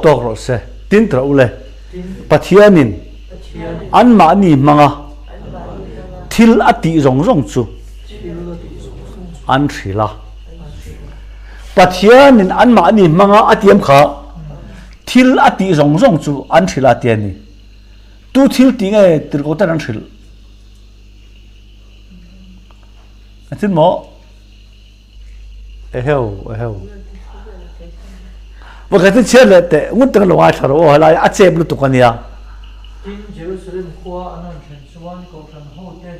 tok ro se tin tra ule pathian in an ma ni manga thil ati zong zong chu an hrila pathian in an ma ni manga atiam kha thil ati zong zong chu an hrila tian ni tu thil ti nge tir ko ta an hril atin mo eheu wa ka tin chele te ngun tang lo ai tharo hala a chep lu tu kania tin Jerusalem khua an han khen chuan ko ran ho te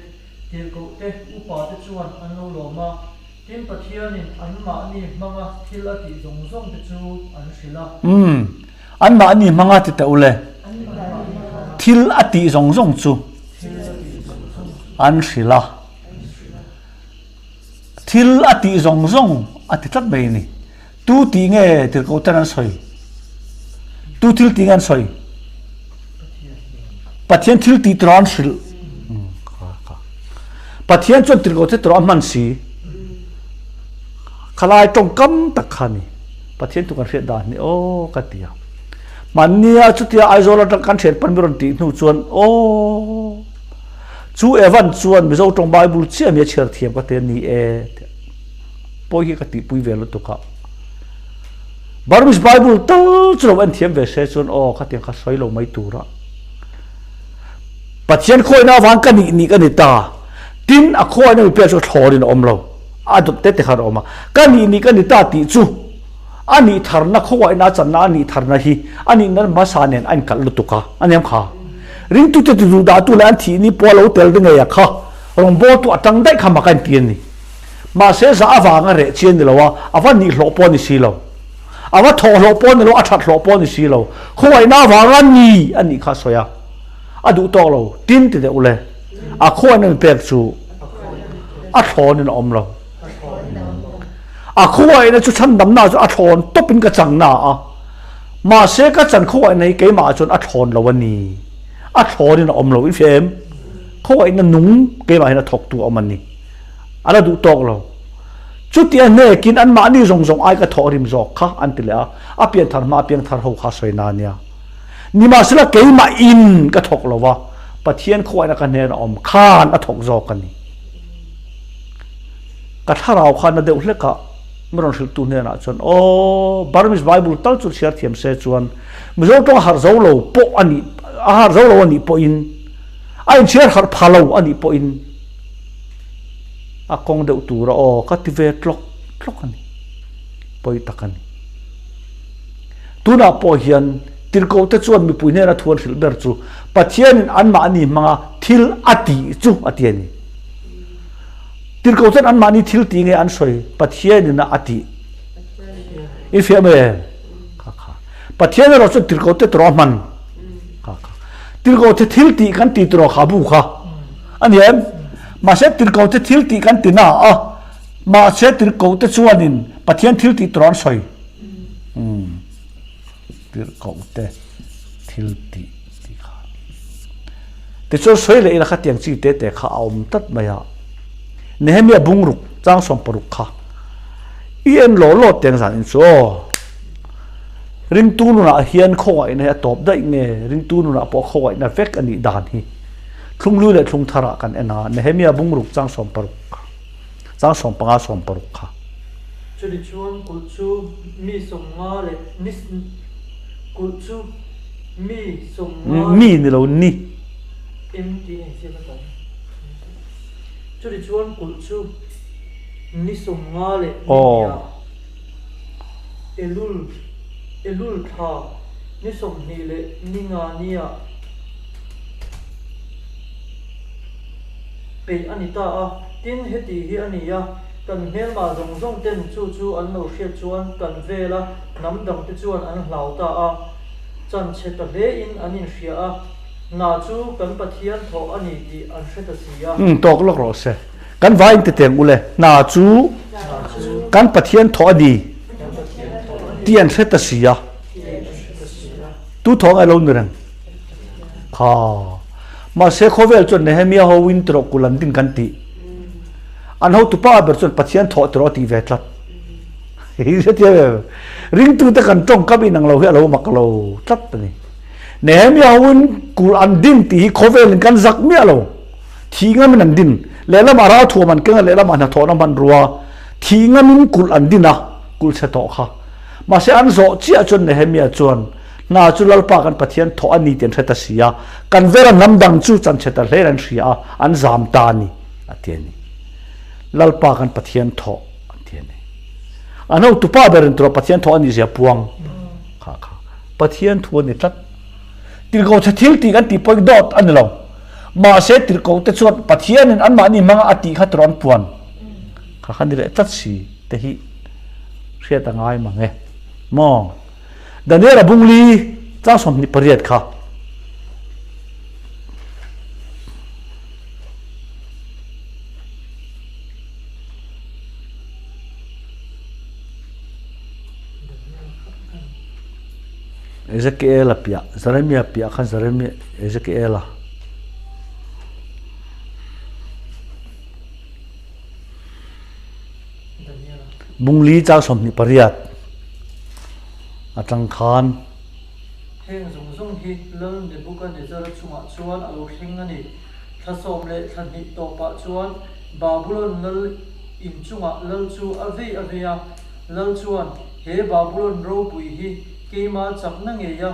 til ko te upa te chuan an lo lo ma tin pathian in an ma ni manga thil ati zong zong te chu an hrila an ma ni manga ti ta ule thil ati zong zong chu an hrila thil ati zong zong ati tat mai ni tu ti nge tir ko tan soi tu thil ti ngan soi pathian thil ti tran hril pathian chon tir ko te tro man si khalai tong kam tak khani pathian tu kan hre da ni o katia mania chutia aizola ta kan thet pan miron ti nu chuan o chu evan chuan mizo tong bible che me cher thiam ka te ni e poi hi ka ti pui velo to ka barus bible tal chulo an thiam ve se chuan o ka tiang ka soi lo mai tura pathian khoi na wang ka ni ka ni ta tin a khoi na pe chu thorin om lo aduk te te khar oma ka ni ka ni ta ti chu ani tharna khoi na chan na ani tharna hi ani nan ma sa nen an kal lu tuka anem kha ring tu te tu da tu lan thi ni polo tel de nge ya kha rong bo tu atang dai kha ma kan tien ni mà sẽ giả vàng ở rễ chiên đi lâu à vẫn nhị lỗ pon đi xí lâu à vẫn thọ lỗ pon đi lâu à chặt lỗ pon đi xí lâu không ai na vàng anh nhị khá soi à đủ to lâu tin thì được ule à không ai nên bẹt chú à thọ nên om lâu à không ai nên chú chân đâm na chú à thọ tốt bên cái chẳng na à mà sẽ cái chẳng không ai này cái mà chú à thọ lâu anh nhị à thọ nên om lâu ít phèm không ai nên núng cái mà nó thọc tu om anh nhị anh là đủ to lâu chút tiền này kín ăn mã đi rong ai cái thọ rim giọt khác anh tỉ lệ à biến thằng hậu khá soi na nia ni mà sẽ là cái mà in cái thọc lâu va bắt thiên khôi na cái này là om khan à thọc giọt cái này cái thằng nào khan nó đều lấy cả mà rồi tu này là chọn ô Burmese Bible tal chút share thiam se chuan mình rồi trong har dấu lâu po anh har dấu lâu anh po in anh share har phalo anh po in à con đều tu ra ô cái tivi clock anh po ita kan tu na po hiền tiền cầu te chuan mi pui ne ra thuan khil ber chu pathian an ma ani manga thil ati chu atiani tiền cầu te an ma ni thil ti nge an soi pathian na ati ifia me kha pathian ro chu tiền cầu te tro man kha tiền cầu te thil ti kan ti tro kha bu kha anh em mà sẽ tiền cầu te thil ti kan ti na a mà sẽ tiền cầu te chuanin pathian thil ti tron soi tiền cầu te thil ti ti kha te cho soi le la kha tiang chi te kha om tat maya Nehemia bungruk chang som paruk kha ien lo tiang san in so ring tu nu na hian khoi ne top dai nge ring tu nu na po khoi na vek ani dan hi thung lu le thung thara kan ena Nehemia bungruk chang som paruk chang som panga som paruk kha chuli chuan kulchu mi somnga le nis kulchu mi somnga mi ni lo ni empty se ba chuli chuan kulchu ni somnga le elul tha ni som ni le ni nga nia pe anita a tin heti hi ania kan mel ma zong ten chu an lo hriat chuan kan vela nam dang te chuan an hlau ta a chan cheta le in anin hria a na chu kan pathian tho ani ti an hreta sia tok lok ro se kan vai te teng ule na chu kan pathian tho ani ti an hreta sia tu thong ai lo nirang kha mà sẽ khó về chuyện này Nehemia ho win trọc kulan tin kan ti anh hậu tu pa ber chuyện pathian thọ trọ ti về tlat hi se tia ring tu te kan trong kabi nang lo he lo mak lo tlat ni Nehemia ho win kulan din ti khó về lên kan zak mi lo thi ngam nan din le la mara thu man kenga le la man tho na man ruwa thi ngam kulan din na kul se to kha mà sẽ ăn zo chia chuyện Nehemia chuan na chu lalpa kan pathian tho ani ten theta sia kan vera namdang chu chan cheta hleran ria an zam ta ni atiani lalpa kan pathian tho atiani ano tupa berin tro pathian tho ani zia puang kha pathian thu ni tat til go thil ti kan ti poi dot an lo ma se til ko te chuat pathian an ma ni manga ati kha tron puan kha khan dire tat si te hi ria ta ngai ma nge mo Daniela bungli chang som ni pariat kha Ezekiel pia Jeremia pia khan Jeremia Ezekiel bungli chang som ni pariat atang khan heng zung hi lal ne buka ne zar chunga chuan alo hengani thasom le thani to pa chuan babulon lal in chunga lal chu avia lal chuan he babulon ro pui hi keima chakna nge ya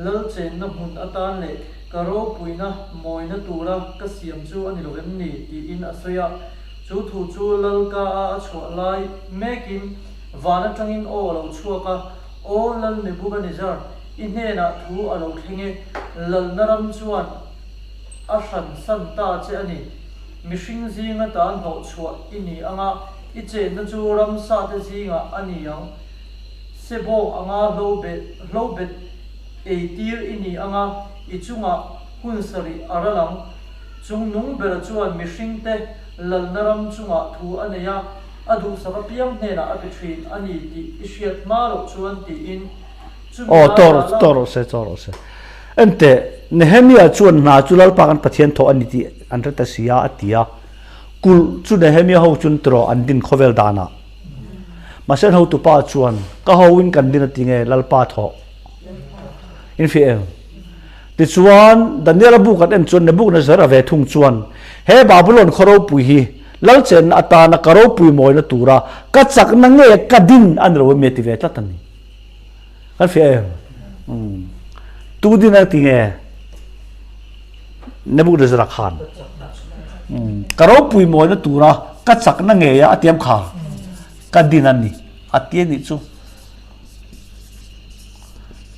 lal chen na hun atan le karo puina moina tura ka siam chu ani lovem ni ti in asoya chu thu chu lal ka a chho lai mekin vana tangin o lo chuaka all lal Nebuchadnezzar inhena thu alo thinge lal naram chuan a hran san ta che ani mihring zinga tan ho chhuat ini anga iche na chu ram sa te zinga ani yang sebo anga lobet e tir ini anga ichunga hunsari aralang chung nung ber chuan mihring te lalnaram chunga thu aneya adu sakapiam hena apitrin ani ti ishiat maro chuan ti in toro se ente Nehemia chuan na chulal pakan pathian tho ani ti anrata sia atia kul chu Nehemia ho chun tro andin khovel dana masen ho tu pa chuan ka hoin kan din atinge lalpa tho in fiel ti chuan Daniel bu kat en chuan ne buk na zara ve thung chuan he Babylon khoro pui hi lal chen ata na karo pui moi na tura ka chak na nge ka din an ro me ti ve tatani kan fiel tu din atinge Nebuchadnezzar khan karo pui moi na tura ka chak na nge ya atiam kha ka din ani atien ni chu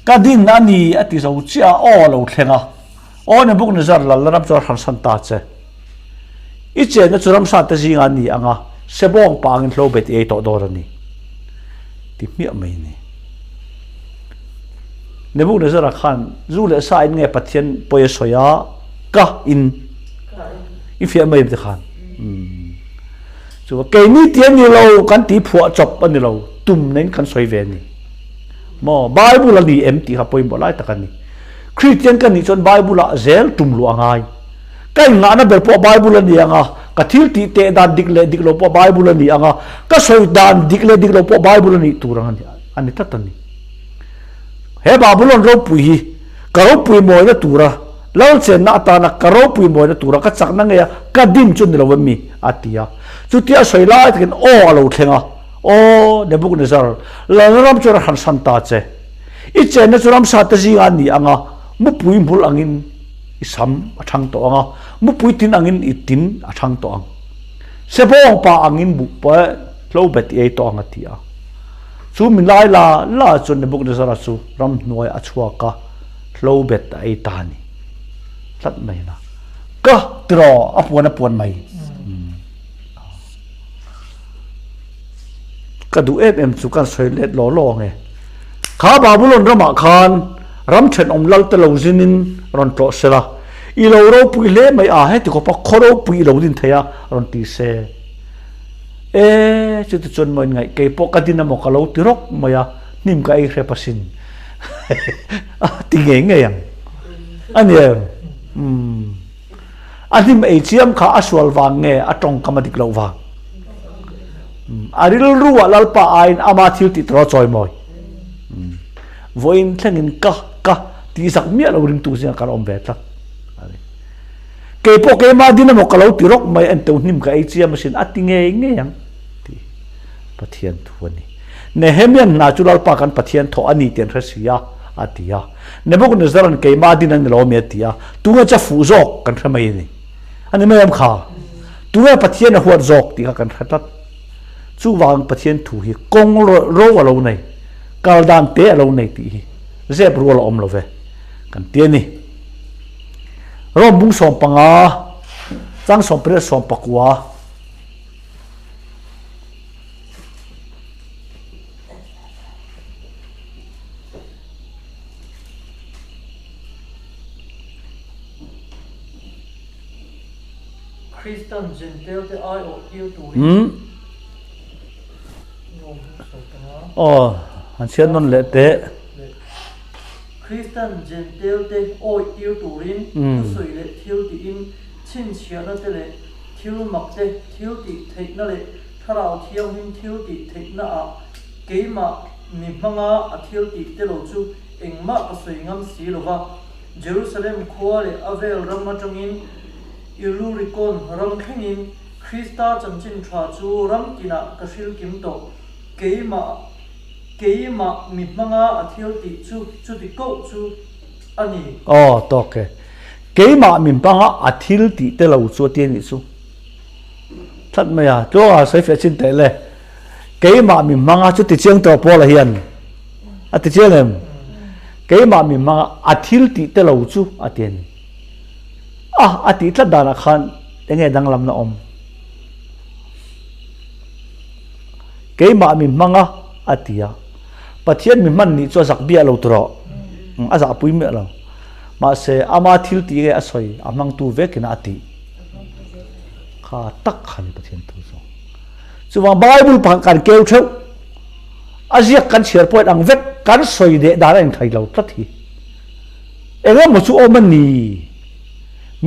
ka din ani ati zo chia o lo thlenga o Nebuchadnezzar lal ram chor han san ta che iche na churam sa ta jinga ni anga sebong pangin hlo bet e to dor ani ti mi mai ni Nebuchadnezzar khan zule sa in nge pathian poye soya ka in ifia mai de khan so ke ni tian ni lo kan ti phua chop ani lo tum nen kan soi ve ni mo bible ani empty ha poim bolai takani Christian kan ni chon bible a zel tum lu angai kai nga na ber po bible ani anga ka thil ti te dan diklo po bible ani anga ka soi dan diklo po bible ani turang ani tatani he Babylon ro pui karo pui moi na tura lal chen na ta na karo pui moi na tura ka chak na nge ka din chun lo mi atia chutia soila ken o alo thlenga o Nebuchadnezzar la ram chura han santa che iche na churam sa ta ji ani anga mu pui bul angin isam athang to anga mu pui tin angin itin athang to ang sebong pa angin bu pa lo bet e to anga tia chu min lai la chun Nebuchadnezzar chu ram noi achua ka lo bet ai tani tat mai na ka tro apon mai ka du em chu kan soi let lo nge kha Babylon rama khan ram chen om lal te lo zinin ron to sela i lo ro pui le mai a he ti ko pa khoro pui lo din thaya ron ti se chu tu chon moi ngai ke po ka din mo ka lo ti rok maya nim ka ai hre pasin ti nge yang ani anim ei chiam kha aswal wang nge atong kamadik lo wang aril ruwa lalpa ain ama thil ti tro choi moi voin thlengin ka ti sak mi lo ring tu sia kar om bet la ke po ke ma din mo ka lo ti rok mai an to nim ka ei chiam sin atinge nge yang ti pathian thuani Nehemia natural pa kan pathian tho ani ten rasia atia Nebuchadnezzar an ke ma din an lo me tia tunga cha fu zok kan thamai ni ani mai am kha tunga pathian a huat zok ti ka kan thatat chu wang pathian thu hi kong ro alo nei kal dan te alo nei ti zep ro lo om lo ve kan te ni rom bung som panga chang som pre som pakwa Christian Gentile te ai o yêu tu han chen non le te Christian Gentile te o yêu tu rin soi le thil ti in chin chia na te le thil mak te thil ti thei na le tharau thiam hin thil ti thei na a keima mi manga a thil ti te lo chu engma ka soi ngam si lova Jerusalem khua le avel rama tongin Illyricon ram khengin Christa chamchin thra chu ram tina kashil kim to keima mi manga athil ti chu ti ko chu ani to ke keima mi manga athil ti te lo chu ti ni chu that mai a to a sai fe chin te le keima mi manga chu ti cheng to po la hian ati chelem keima mi manga athil ti te lo chu atien ati tla dana khan enge danglam na om ke ma mi manga atia pathian mi man ni cho zak bia lo tro aza pui me lo ma se ama thil ti ge asoi amang tu ve kina ati kha tak khani pathian tu so chuwa bible phang kan keu theu azia kan share point ang vet kan soi de da ran thai lo tat hi enga mo chu omani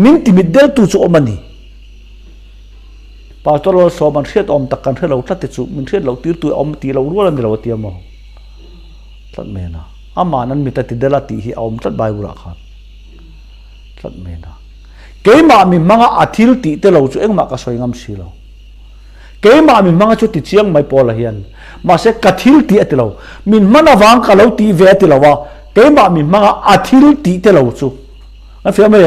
min ti middel tu chu omani pastor so man set om tak kan lo tat chu min set lo tir tu om ti lo ru lan lo ti mo tat me na ama nan mi ta ti dela ti hi om tat bible ra kha tat me na ke ma mi manga athil ti te lo chu engma ka soi ngam si lo ke ma mi manga chu ti chiang mai pol hian ma se kathil ti atilo min mana wang ka lo ti ve ti lawa ke ma mi manga athil ti te lo chu a fe me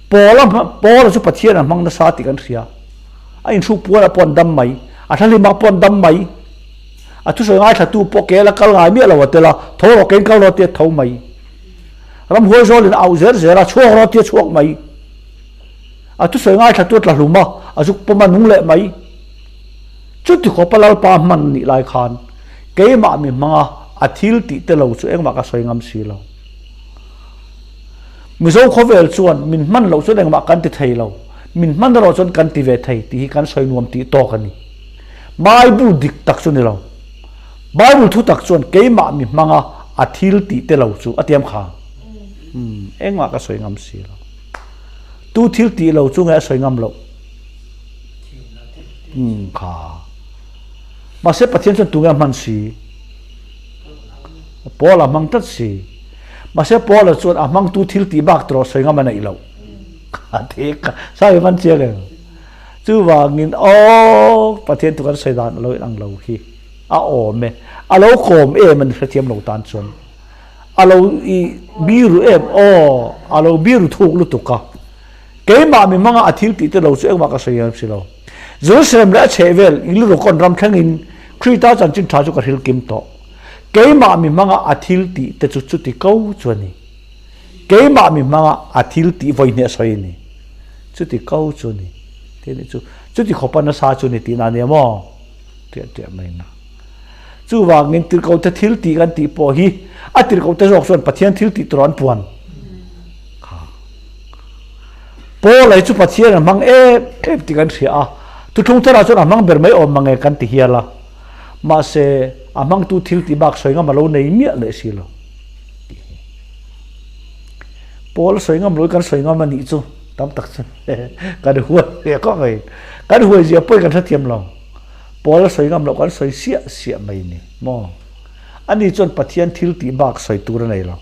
pola chu pathian mang na sa ti kan ria a in thu pola pon dam mai a thali ma pon dam mai a thu so ngai tha tu po ke la kal ngai mi lo te la thoro ken kal ro te tho mai ram hoi zo lin au zer zera chuak ro te chuak mai a tu soi ngai tha tu tla hluma a juk poma nung le mai chu ti kho palal pa man ni lai khan ke ma mi manga athil ti te lo chu engma ka soi ngam si lo mi zo khovel chuan min man lo chu engma kan ti thei lo min man ro chon kan ti ve thei ti kan soi nuam ti to kani bible dik tak chu ni lo bible thu tak chuan ke ma mi manga athil ti te lo chu atiam kha engma ka soi ngam si lo tu thil ti lo chu nga soi ngam lo kha ma se pathian chon tu nga man si pola mang tat si ma se pola chuan a mang tu thil ti bak tro soi ngam na i lo kha the ka sai man che le chu wa ngin o pathian tu kan soi dan lo ang lo hi a o me a lo khom e man thiam lo tan chon a lo i biru em o a lo biru thuk lu tu ka ke ma mi manga athil ti te lo chu engma ka soi ngam si lo Jerusalem la chevel ilu ro kon ram thangin 3000 chin tha chu ka hil kim to ke ma mi manga athil ti te chu chu ti ko chuani ke ma mi manga athil ti voi ne soi ni chu ti ko chuani te ni chu ti khopan na sa chu ni ti na ne mo te mai na chu wa ngin tir ko te thil ti kan ti po hi a tir ko te jok son pathian thil ti tron puan po lai chu pathian mang e ti kan ria tu thung thara chu amang ber mai om mangai kan ti hiala ma se amang tu thil ti bak soinga malo nei mi le silo pol soinga mloi kan soinga mani chu tam tak chu kan huwa e ko ngai kan huwa ji poi kan thiam lo pol soinga mlo kan soi sia mai ni mo ani chon pathian thil ti bak soi tur nei lo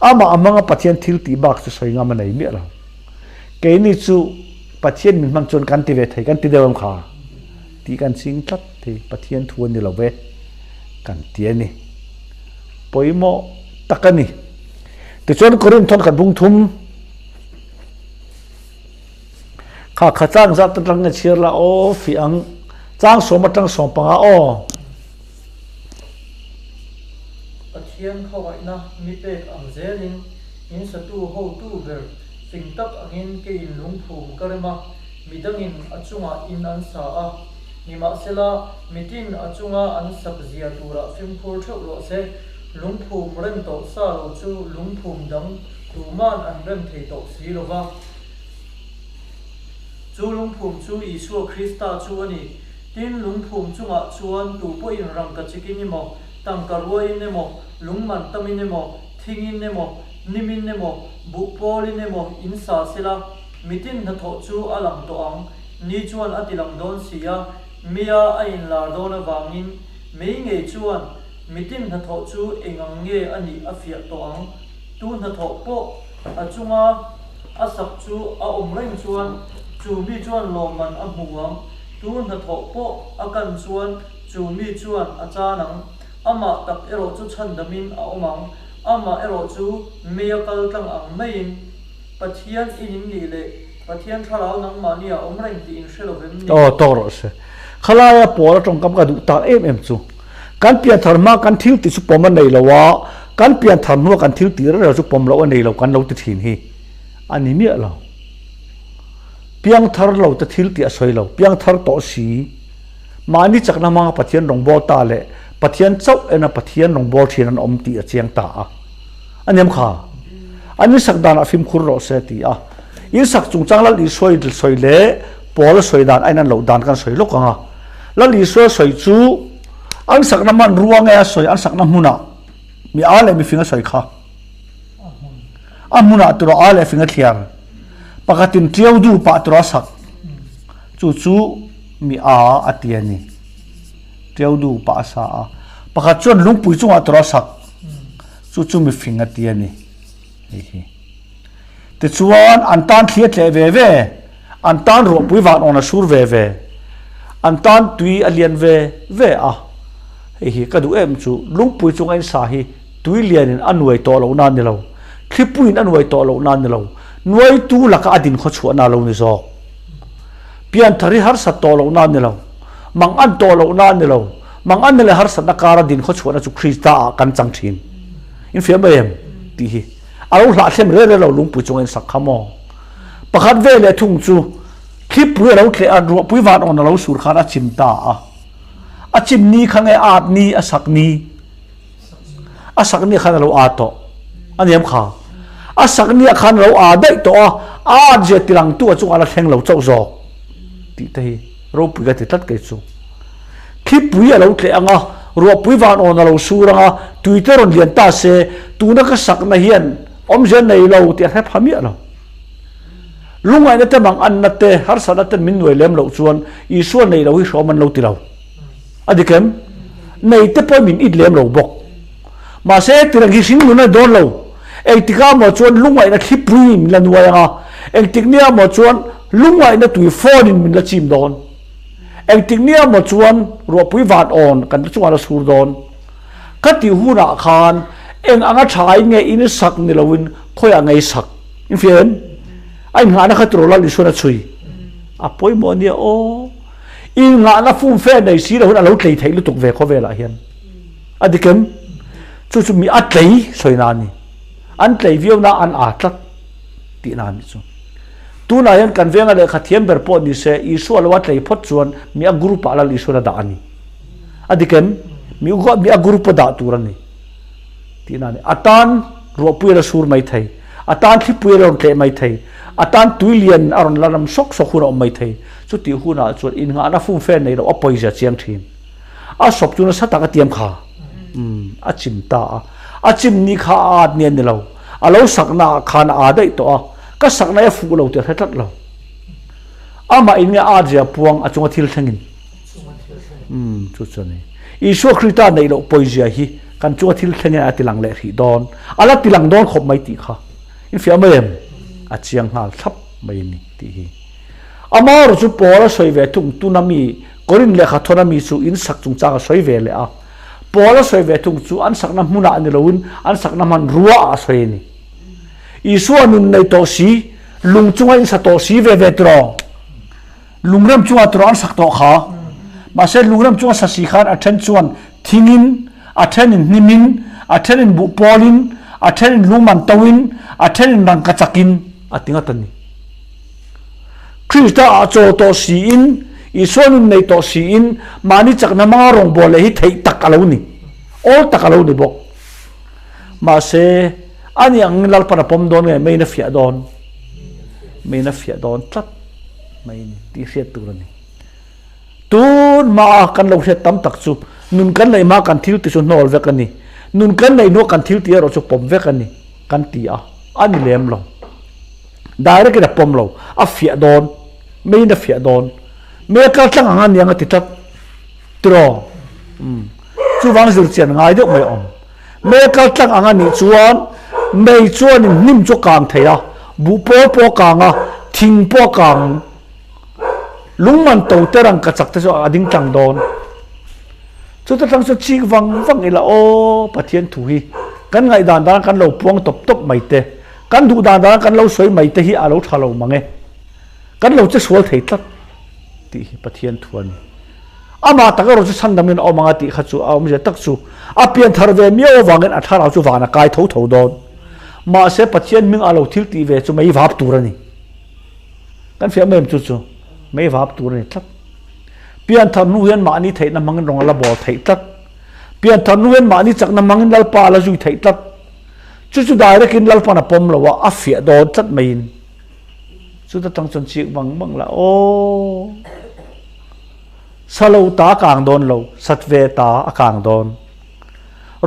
ama amanga pathian thil ti bak chu soinga ma nei mi lo ke ni chu pathian min mang chon kan ti ve thai kan ti dewam kha ti kan sing tat te pathian thuan ni lo ve kan ti ani poimo takani te chon korin thon kan bung thum kha chang za tang nga chir la o fi ang chang so ma tang so pa o pathian khawai na mi pe ang zelin in sa tu ho tu ver sing tak angin ke in lung phum karema midangin achunga in an sa a nima sela mitin achunga an sabzia tura film khur thau lo se lung phum rem to sa lo chu lung phum dang tuman an rem thei to si lo wa chu lung phum chu isu krista chu ani tin lung phum chunga chuan tu po in rang ka chikini mo tang karwo in mo lung man tamin mo thingin mo nimin nemo bu poli nemo insa sila mitin na tho chu alang to ang ni chuan atilang don sia mia a in lar don awangin mei nge chuan mitin na tho chu engang nge ani afia to ang tu na tho po achunga asak chu a omreng chuan chu mi chuan loman a muang tu na tho po akan chuan chu mi chuan acha nang ama tak ero chu chandamin a omang ama ero chu miracle tang ang main pathian in ni le pathian tharau nang mania omreng ti in shelo vem ni to ro se khalaya por tong kam ka du ta em chu kan pia tharma kan thil ti chu pom nei lowa kan pia tharnu kan thil ti ra chu pom lo nei lo kan lo ti thin hi ani mi lo piang thar lo ta thil ti a soi lo piang thar to si mani chakna ma pathian rong bol ta le pathian chau ena pathian rong bol thian an om ti a chiang ta a aniam kha ani sakdan a phim khur ro se ti a in sak chung changlal i soi le pol soi dan ainan lo dan kan soi lok anga lal i soi chu an sakna man ruang e soi an sakna huna mi ale mi finga soi kha amuna turo ale finga thiar pakatin triau du pa turo sak chu mi a atiani triau du pa sa a pakat chon lungpui chunga turo sak chu mi finga tiani hi te chuan an tan thliat le ve an tan ro pui van ona sur ve an tan tui alian ve a hi ka du em chu lungpui chunga in sa hi tui lian in anuai to lo na ni lo thlipuin anuai to lo na ni lo nuai tu laka adin kho chu na lo ni zo pian thari har sa to lo na ni lo mang an to lo na ni lo mang an le har sa na kara din kho chu na chu krista kan chang thin in fiam em ti hi alo hla thlem re lo lungpui chunga in sak khamo pakhat ve le thung chu thlipu lo khle a ro pui van on lo sur khana chimta a chim ni khange at ni a sak ni khana lo a to aniam kha a sak ni khan lo a dai to a je tilang tu chu ala thleng lo chau zo ti te hi ro pu ga ti tat kai chu thlipu lo khle anga ro pui van on lo suranga twitter on lian ta se tu na ka sak na hian om jen nei lo ti ha phami lo lungai na te mang an na te har sa na te min noi lem lo chuan i suan nei lo hi shom an lo ti lo adikem nei te po min it lem lo bok ma se tirang hi sin mun don lo ei tika mo chuan lungai na thipui min la nuai anga ei tiknia mo chuan lungai na tui phone in min la chim don ei tiknia mo chuan ro pui van on kan chu ala sur don ka ti huna khan eng anga thai nge in sak ni lowin khoi angai sak in fian ai nga na khatro la li sura chui a poi mo ni o in nga na fum fe nei si lo na lo tlei thei lu tuk ve kho ve la hian adikem chu mi atlei soina ni an tlei viu na an a tlat ti na mi chu tu na yan kan venga le khathiam ber po ni se i su alwa tlei phot chuan mi a group ala li sura da ani adikem mi a group da turani ti na ni atan ro pui ra sur mai thei atan thi pui ro tle mai thei atan tuilian aron lanam sok khura mai thei chu ti huna chuan in nga na fum fe nei ro apoi ja chiang thin a sop chu na sata ka tiam kha a chim ta a chim ni kha at nen ni lo alo sakna khan a dai to ka sakna ya fu lo te thatat lo ama in nga a ja puang a chunga thil thangin chu chani isu krita nei lo poi ja hi kan chunga thil thangin a tilang le hi don ala tilang don khop mai ti kha in fiam em a chiang hal thap mai ni ti hi amar chu pora soi ve tung tunami korin le kha thona mi chu in sak chung cha soi ve le a pora soi ve tung chu an sakna hmuna ani loin an sakna man ruwa a soi ni isu anun nei to si lung chunga in sa to si ve tro lungram chunga tro an sak to kha ma se lungram chunga sa si khan a then chuan thingin a then in nimin a then in bu polin a then in luman tawin a then in rang kachakin atinga tani krista a cho to si in isonun nei to si in mani chakna ma rong bole hi thei takalo ni all takalo ni bok ma se ani ang lal para pom don nge mai na fia don tat mai ni ti set tu ni tun ma kan lo set tam tak chu nun kan nei ma kan thil ti chu nol ve kan ni nun kan nei no kan thil ti ro chu pom ve kan ni kan ti a ani lem lo direct ke pom lo a fia don mai na fia don me ka tlang anga nianga ti tat tro chu wang zur chen ngai deuh mai om me ka tlang anga ni chuan mei chuan in nim chu kang theya bu po kanga thing po kang lungman to terang ka chak te so ading tang don chu ta tang so chi wang ila o pathian thu hi kan ngai dan kan lo puang top mai te kan du dan kan lo soi mai te hi alo thalo mange kan lo che sual thei tlat ti pathian thuan ama takaro chu sandamin omanga ti khachu awm je takchu apian tharve mio wangen athara chu wana kai tho don ma se pathian ming alo thil ti ve chu mai vap turani kan fiam mem chu mai vap turani tlat pian thar nu hian ma ni thei na mangin rong la bol thei tat pian thar nu hian ma ni chak na mangin lal pa la zui thei tat chu direct in lal pa na pom lo wa a fia do tat main chu ta tang chon chi bang la o salo ta kang don lo satve ta akang don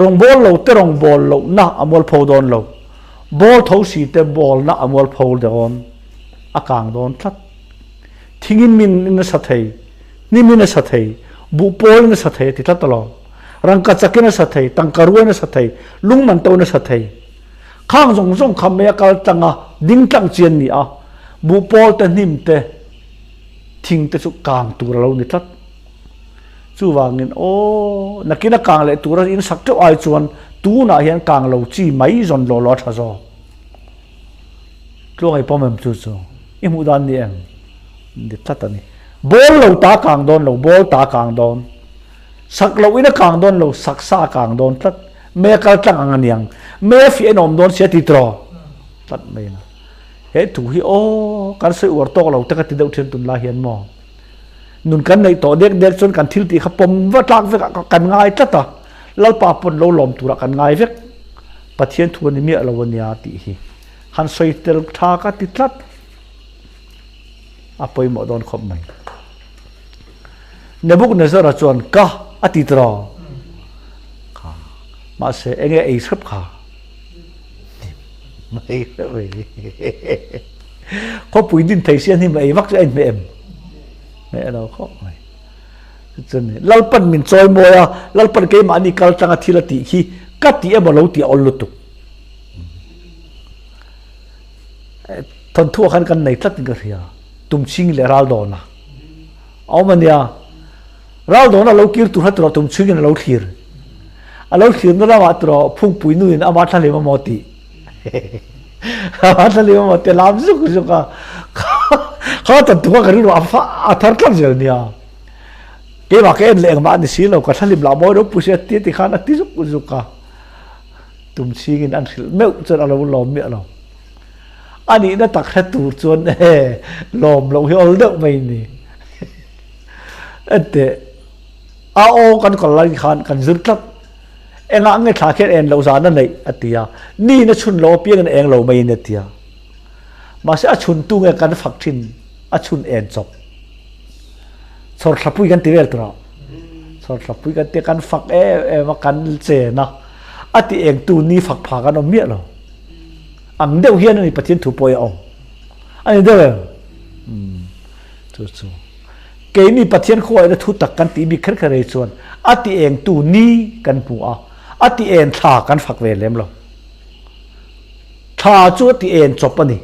rong bol lo te rong bol lo na amol pho don lo bol tho si te bol na amol pho don akang don thlat thingin min in sa thei ni min sa thei bu pol na sa thei ti thlat lo rang ka chakin sa thei tang karu na sa thei lung man to na sa thei khang jong kham me kal tanga ding tang chian ni a bu pol te nim te thing te chu kang tur lo ni thlat chu wangin o nakina kang le tur in sak to ai chuan tu na hian kang lo chi mai zon lo tha zo tlong ai pomem chu chu i mu dan ni em de tatani bol lo ta kang don lo bol ta kang don sak lo ina kang don lo sak sa kang don tat me kal tlang anganiang me fi enom don sia ti tro tat me na he tu hi o kan se ur tok lo ta ka ti deu then tun la hian mo nun kan nei to dek chon kan thil ti khapom wa tlak ve kan ngai tata lal pa pon lo lom tura kan ngai vek pathian thuan mi alowania ti hi han soitel tha ka ti tlat apoi mo don khom mai nebuk nazara chuan ka ati tro kha ma se enge ei sap kha mai ve ko pui din thei sian hi mai vak ai me em me lo khom mai chân lalpan min choi moya lalpan ke mani kal tanga thilati hi kati e balo ti olutu thon thu khan kan nei tlat ga ria tum ching le ral do na awmania ral do na lo kir tu hat ro tum ching na lo khir a lo khir na wa tro phung pui nu in ama thale ma moti ama thale ma moti lam zu ka kha ta tu ka ri wa a thar tlat zel nia ke ma ke le ma ni si lo ka thalim la mo ro pu se ti khan ati zu ka tum ching in an khil meu chon alo lom mi alo ani na tak kha tur chon lom lo hi ol de mai ni ate a o kan kal lai khan kan zur tlap enga nge tha khet en lo za na nei atia ni na chun lo pi an eng lo mai ne tia ma se a chun tu nge kan phak thin a chun en chop sor thapui kan tivel tra sor thapui kan te kan phak e ma kan che na ati eng tu ni phak pha kan om mi lo ang deu hian ni pathian thu poi ong ani deu chu ke ni pathian khoi na thu tak kan ti bi kher khare chuan ati eng tu ni kan pu a ati en tha kan phak ve lem lo tha chu ti en chop ani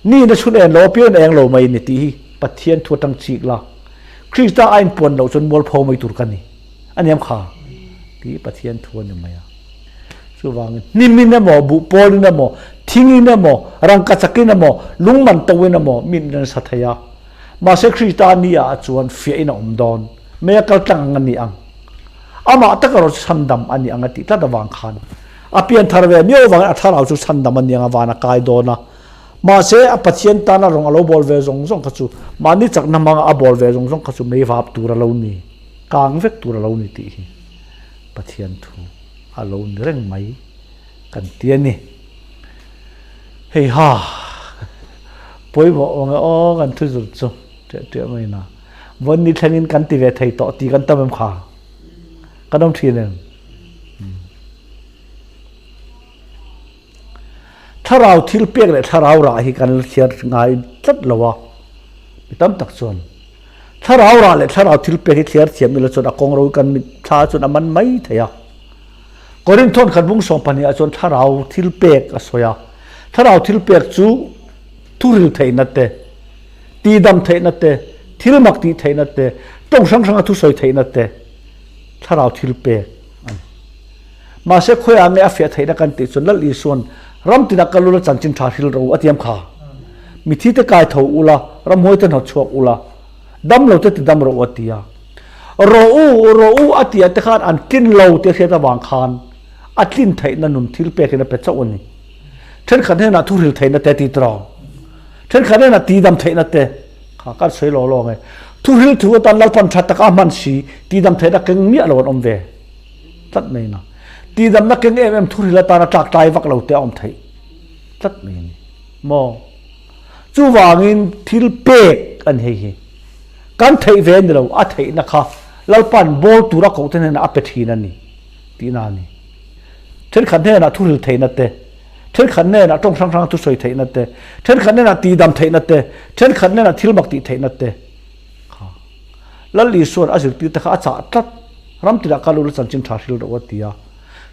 ni na chun en lo pian eng lo mai ni ti pathian thu tang chik la krista ain pon lo chun mol pho mai tur kan ni ani am kha ti pathian thu ni mai chu wang ni min na mo bu pol na mo thing na mo rang ka chakin na mo lung man to na mo min na sa thaya ma se krista ni a chuan fi ina don me kal tang ani ang ama ta ka ro sandam ani angati ta da wang khan apian tharwe myo wang athara chu sandam ani anga wana kai do na ma se a pathian ta na rong alo bol ve zong ka chu mani chak na ma a bol ve zong ka chu me vap tur lo ni kang vek tur lo ni ti pathian thu alo ni reng mai kan tian ni hei ha poi bo ong o kan thu zu chu te mai na von ni thangin kan ti ve thei to ti kan tamem kha kadam thinen tharau thil pek le tharau ra hi kan thiar ngai tlat lawa pitam tak chon tharau ra le tharau thil pek hi thiar thiam mi lo chon akong ro kan tha chon aman mai thaya korin thon khan bung som pani a chon tharau thil pek a soya tharau thil pek chu thuril thei na te ti dam thei na te thil mak ti thei na te tong sang sang thu soi thei na te tharau thil pek ma se khoi ame a fia thei na kan ti chon lal i son ram ti da kalula chanchin tha hil ro atiam kha mi thi te kai tho ula ram hoi te no chok ula dam lo te ti dam ro atia ro u atia te khan an tin lo te kheta wang khan atlin thei na nun thil pek na pe chaw ni then khan he na thu hil thei na te ti tro then khan na ti dam thei na te kha ka sei lo lo nge thu hil thu tan lal pan that taka man si ti dam theda keng mi alon om ve tat mai na ti dam na keng em thu hil ta na tak tai vak lo te om thei tat mai ni mo chu wangin thil pek an hei hi kan thei ve ni lo a thei na kha lal pan bol tu ra ko te na a pe thina ni ti na ni then khan ne na thu hil thei na te then khan ne na tong sang sang tu soi thei na te then khan ne na ti dam thei na te then khan ne na thil mak ti thei na te lal li suan azil ti ta kha cha tat ram ti da ka lu chan chin tha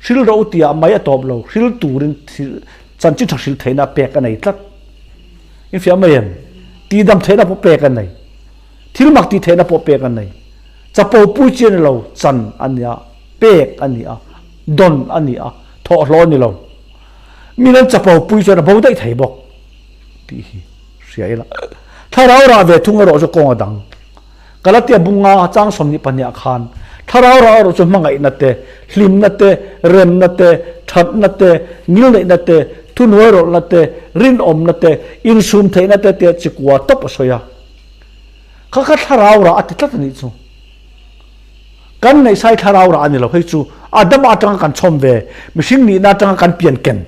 sil ro tia mai atop lo sil turin chan chin tha sil theina pe ka nei tat in fiam mayem ti dam theina po pe ka nei thil mak ti theina po pe ka nei chapo pu chen lo chan ania pe ania don ania tho lo ni lo minan chapo pu chen bo dai thei bok ti hi sia la tharau ra ve thung ro so kong adang kalatia bunga chang somni pania khan tharau ra ro chu mangai na te hlim na te rem na te that na te nil nei na te thun ho ro na te rin om na te in sum thei na te te chikwa top soya kha kha tharau ra ati tat ni chu kan nei sai tharau ra ani lo hei chu adam atang kan chom ve mishing ni na tang kan pian ken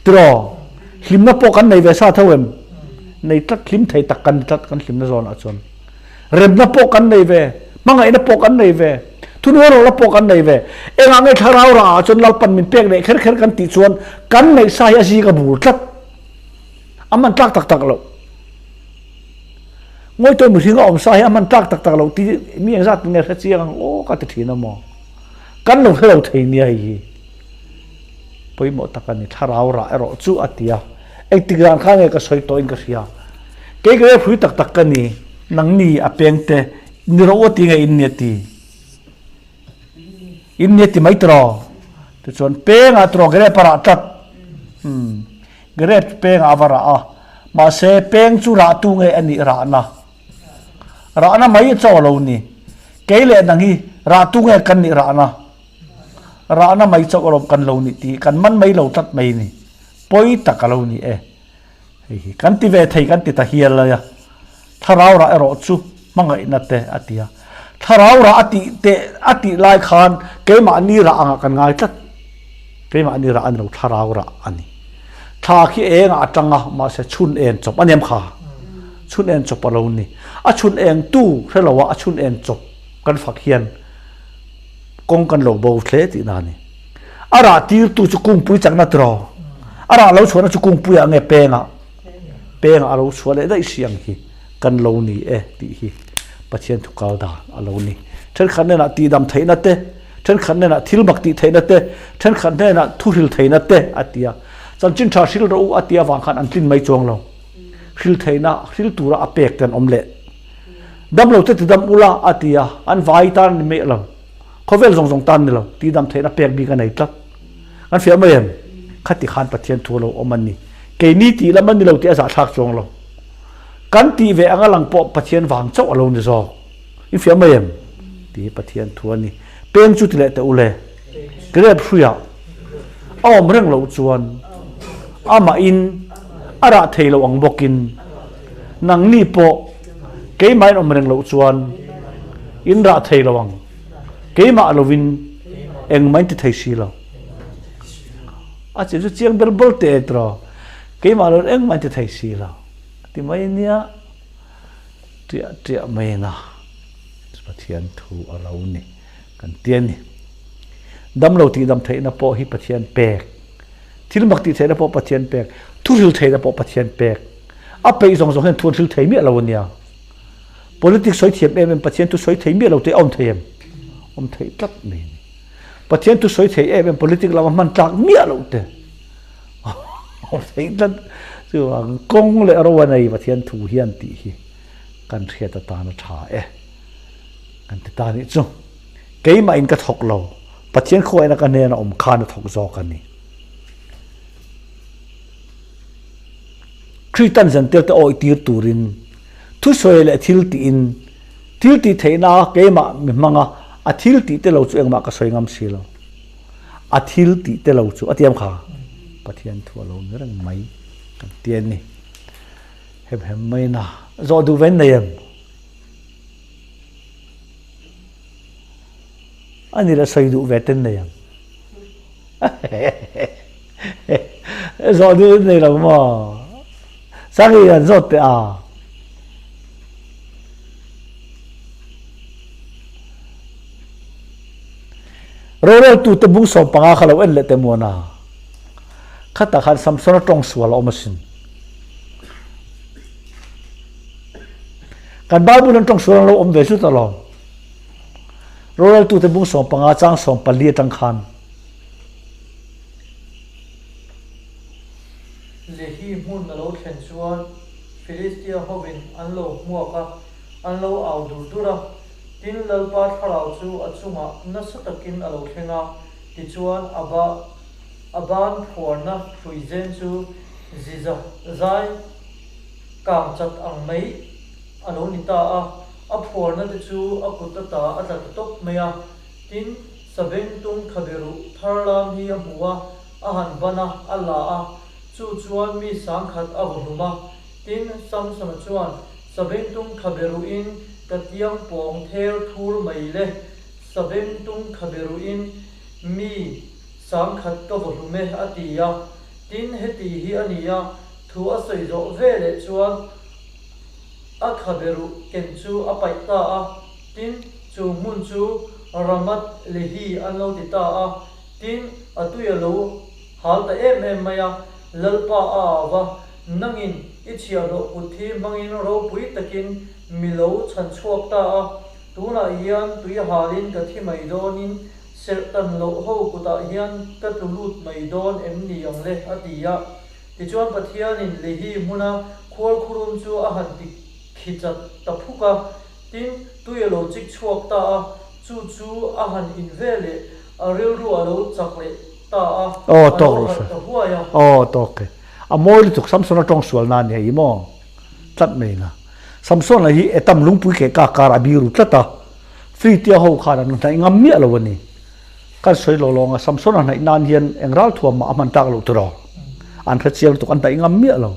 tro hlim na po kan nei ve sa thawem nei tat hlim thei tak kan hlim na zon a chon rem na po kan nei ve mangai na po kan nei ve thun ho ro la po kan nei ve enga nge tharau ra chon lal pan min pek nei kher kher kan ti chuan kan nei sai a si ka bur tlat aman tak tak lo ngoi to mi hinga om sai aman tak lo ti mi ang zat ne kha chiang o ka ti thina mo kan lo thelo thei ni ai poi mo takani tharau ra ro chu atia ek tigran kha nge ka soi to in ka sia ke ge phui tak ka ni nang ni apeng te ni ro ti nge in ne ti mai tro tu chon pe nga tro gre para tat gre pe nga vara a ma se peng chu ra tu nge ani ra na mai cho lo ni ke le nang hi ra tu nge kan ni ra na mai cho lo kan lo ni ti kan man mai lo tat mai ni poi tak lo ni e kan ti ve thei kan ti ta hial la ya tharau ra ro chu mangai na te atia tharau ra ati lai khan ke ma ni ra anga kan ngai tat ke ma ni ra an lo tharau ra ani tha khi eng atanga ma se chun en chop anem kha chun en chop alo ni a chun eng tu thelawa a chun en chop kan phak hian kong kan lo bo hle ti na ni ara tir tu chu kung pui chak na tro ara lo chona chu kung pui ange penga alo chwale dai siang hi kan lo ni e ti hi pathian thu kal da alo ni then khan na ti dam theina te then khan na thil bakti theina te then khan na thu hil theina te atia chan chin tha sil ro atia wang khan an tin mai chong lo hil theina hil tura apek ten omle dam lo te ti dam ula atia an vai tan me lo khovel zong tan ni lo ti dam theina pek bi ka nei tlak an fia mai em khati khan pathian thu lo omani ke ni ti laman ni lo ti asa thak chong lo kan ti ve anga lang po pathian wang chau alo ni zo in fia mai em ti pathian thu ani peng chu ti le te ule grep hruya om reng lo chuan ama in ara theilo ang bokin nang ni po ke mai om reng lo chuan in ra theilo ang ke ma lovin eng mai ti thei si lo a che chu chiang bel bol te tro ke ma lo eng mai ti thei si lo ti mai nia tia mai na pathian thu alo ni kan tian ni dam lo ti dam thei na po hi pathian pek thil mak ti thei na po pathian pek thu hil thei na po pathian pek a pe zong hen thu hil thei mi alo nia politics soi thiam em pathian tu soi thei mi alo te om thei tat ni pathian tu soi thei em politics la man tak mi alo te om thei tat chu kong le ro wa nei pathian thu hian ti hi kan thia ta na tha e kan ta ni chu ke ma in ka thok lo pathian khoi na ka ne na om khan na thok zo kan ni kritan zan tel ta oi tir turin thu soi le thil ti theina ke ma mi manga a thil ti te lo chu engma ka soi ngam si lo a thil ti te lo chu atiam kha pathian thu lo ngerang mai kan tian ni hem mai na zo du ven nei em anh đi là xây đủ về tên này rồi đi này là mà sáng ngày anh rồi thì rồi tụi tôi bung sòng bằng khá là anh lệ tem mua na khát ta khát Samson trong sual ông xin kan Bible trong sual ông về suốt rồi rồi tụi tôi bung sòng bằng trang sòng pali trang khan Lehi mun na lo thlen chuan Philistia hovin an lo muaka an lo au dur dura tin lalpa tharau chu achunga na satakin alo thlenga ti chuan aban phorna thuizen chu ziza zai kam chat ang mai alo nita a phorna te chu a kutata a tat top maya tin sabeng tung khaberu tharlam hi a muwa a han bana alla a chu chuan mi sang khat a hluma tin samson chuan sabeng tung khaberu in katiang pong thel thur mai le sabeng tung khaberu in mi sang khat ka hlume atia tin heti hi ania thu a soi zo vele chuan a khaberu ken chu a paita a tin chu mun chu ramat lehi an lo ti ta a tin atuya lo hal ta em maya lalpa awa nangin ichia ro uthi mangin ro pui takin milo chan chuak ta a tuna hian tui halin ka thi mai donin sertan lo ho kuta hian ka tulut mai don em ni ang le atia ti chuan pathianin lehi muna khol khurum chu a han ti khichat ta phuka tin tui lo chik chuak ta a chu a han in vele a ril ru a lo chakle okay a moi tuk Samson atong sual na ni mo tat me na Samson la hi etam lungpui ke ka kar abiru tlata free tia ho khara nu ta ngam mi alo ni kan soi lo longa Samson na nan hian engral thuam ma man tak lo turo an kha chiang tuk an ta ngam mi alo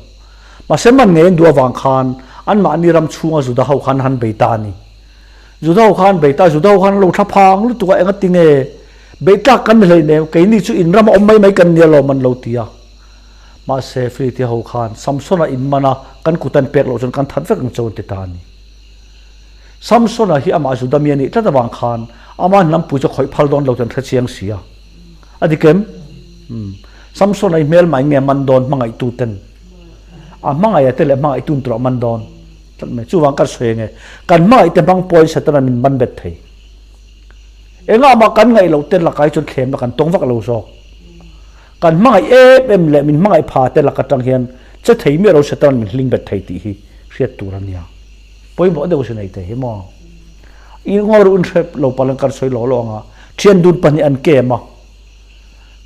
ma seman nge duwa wang khan an ma ni ram chunga juda ho khan han beita ni juda ho khan beita juda ho khan lo thapang lu tuwa enga tinge beita kan lei ne ke ni chu in ram om mai kan ni lo man lo tia ma se free tia ho khan Samson in mana kan kutan pek lo chon kan that vek ang chon te ta ni Samson hi ama juda mi ni tata wang khan ama nam pu cho khoi phal don lo tan tha chiang sia adikem Samson ai mel mai nge man don mangai tu ten a mangai atele mangai tun tro man don tan me chu wang kar soe nge kan mai te bang poi satana min man bet thei enga ma kan ngai lo ten la kai chon khem la kan tong vak lo so kan mangai em le min mangai pha te la ka tang hian che thei mi ro satana min hling bet thei ti hi riat turan nia poi mo de wo nei te hi mo I ngor un thep lo palang kar soi lo longa thian dun pani an ke ma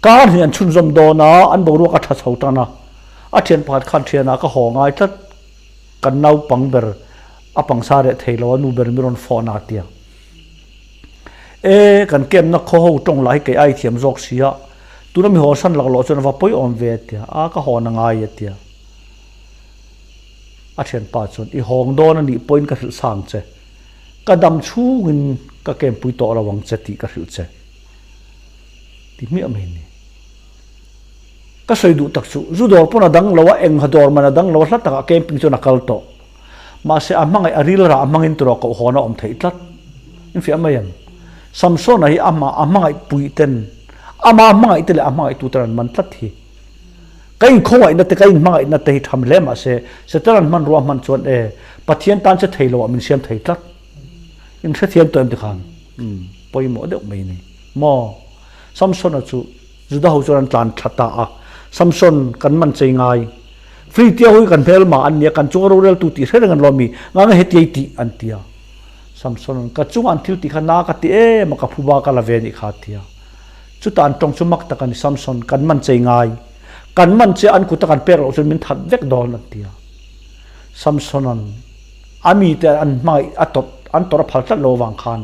kar hian chun zom do na an bo ru ka tha chhota na a thian pat khan thiana ka ho ngai that kan nau pangber a pangsare theilo nu ber miron phone atia e kan kem na kho ho tong lai ke ai thiam jok sia tuna mi ho san lak lo chon va poi on ve tia a ka ho na ngai tia a thian pa chon I hong do na ni point ka hil sang che ka dam chu win ka kem pui to lawang che ti ka hil che ti mi am hin ka soi du tak chu zu dor pona dang lawa eng hador mana dang lawa hlat ta camping chu nakal to ma se amangai aril ra amangin tro ko hona om thei tlat in fi amayan Samson hi amangai pui ten amangai tele amangai tu tran man tlat hi kai khoi na te kai mangai na te tham le ma se tran man ro man chon e pathian tan che theilo min siam thei tlat in se thiam toim te khan poi mo de mai ni mo Samson chu juda ho chuan tlan thata a Samson kan man chei ngai free tia hui kan phel ma an nia kan choro rel tu ti hrengan lomi nga he ti an tia Samson ka chung an thil ti khana ka ti e ma ka phuba ka la ve ni kha tia chu tan tong chu mak ta kan Samson kan man chei ngai kan man che an ku ta kan pek lo chun min that vek don an tia Samson an ami te an mai atop an tor phal ta lo wang khan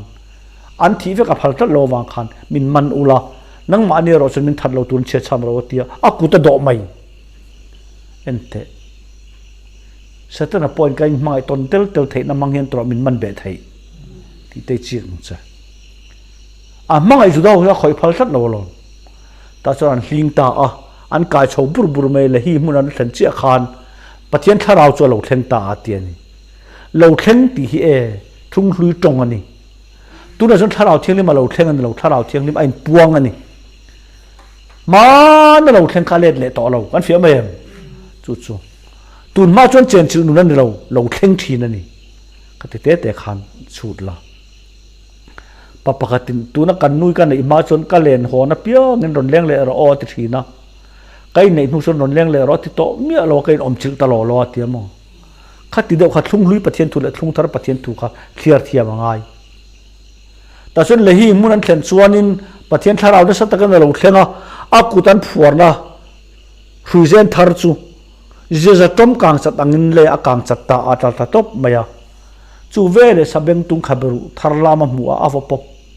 an thi vek a phal ta lo wang khan min man ula nang ma ni ro chun min that lo tun che cham ro tia a ku ta do mai ente satana point kai mai ton tel thei na mang hian tro min man be thei ti te chi cha mangai chu do khoi phal that lo lo ta chuan hling ta an kai chho bur mai le hi mun an thlen chi khan pathian tharau chu lo thleng ta atian ni lo thleng ti hi thung hlui tong ani tu na chon tharau thiang lim lo thleng an lo tharau thiang lim ain puang ani ma na lo thleng kha le to lo kan fiam em chu tun ma chon chen chu nu nan lo thleng thin ani ka te khan chut la papakatin tuna kan nui kan i ma chon ka len ho na pia ngin ron leng le ro o ti thina kai nei nu chon ron leng le ro ti to mi lo kai om chil ta lo ti mo khati de kha thlung lui pathian thu le thlung thar pathian thu kha clear thia mangai ta chon le hi mun an thlen chuanin pathian tharau de sat kan lo thlenga a kutan phuarna huizen thar chu je za tom kang chat angin le a kang chat ta a ta top maya chu ve le sabeng tung khaberu tharlama mu a vo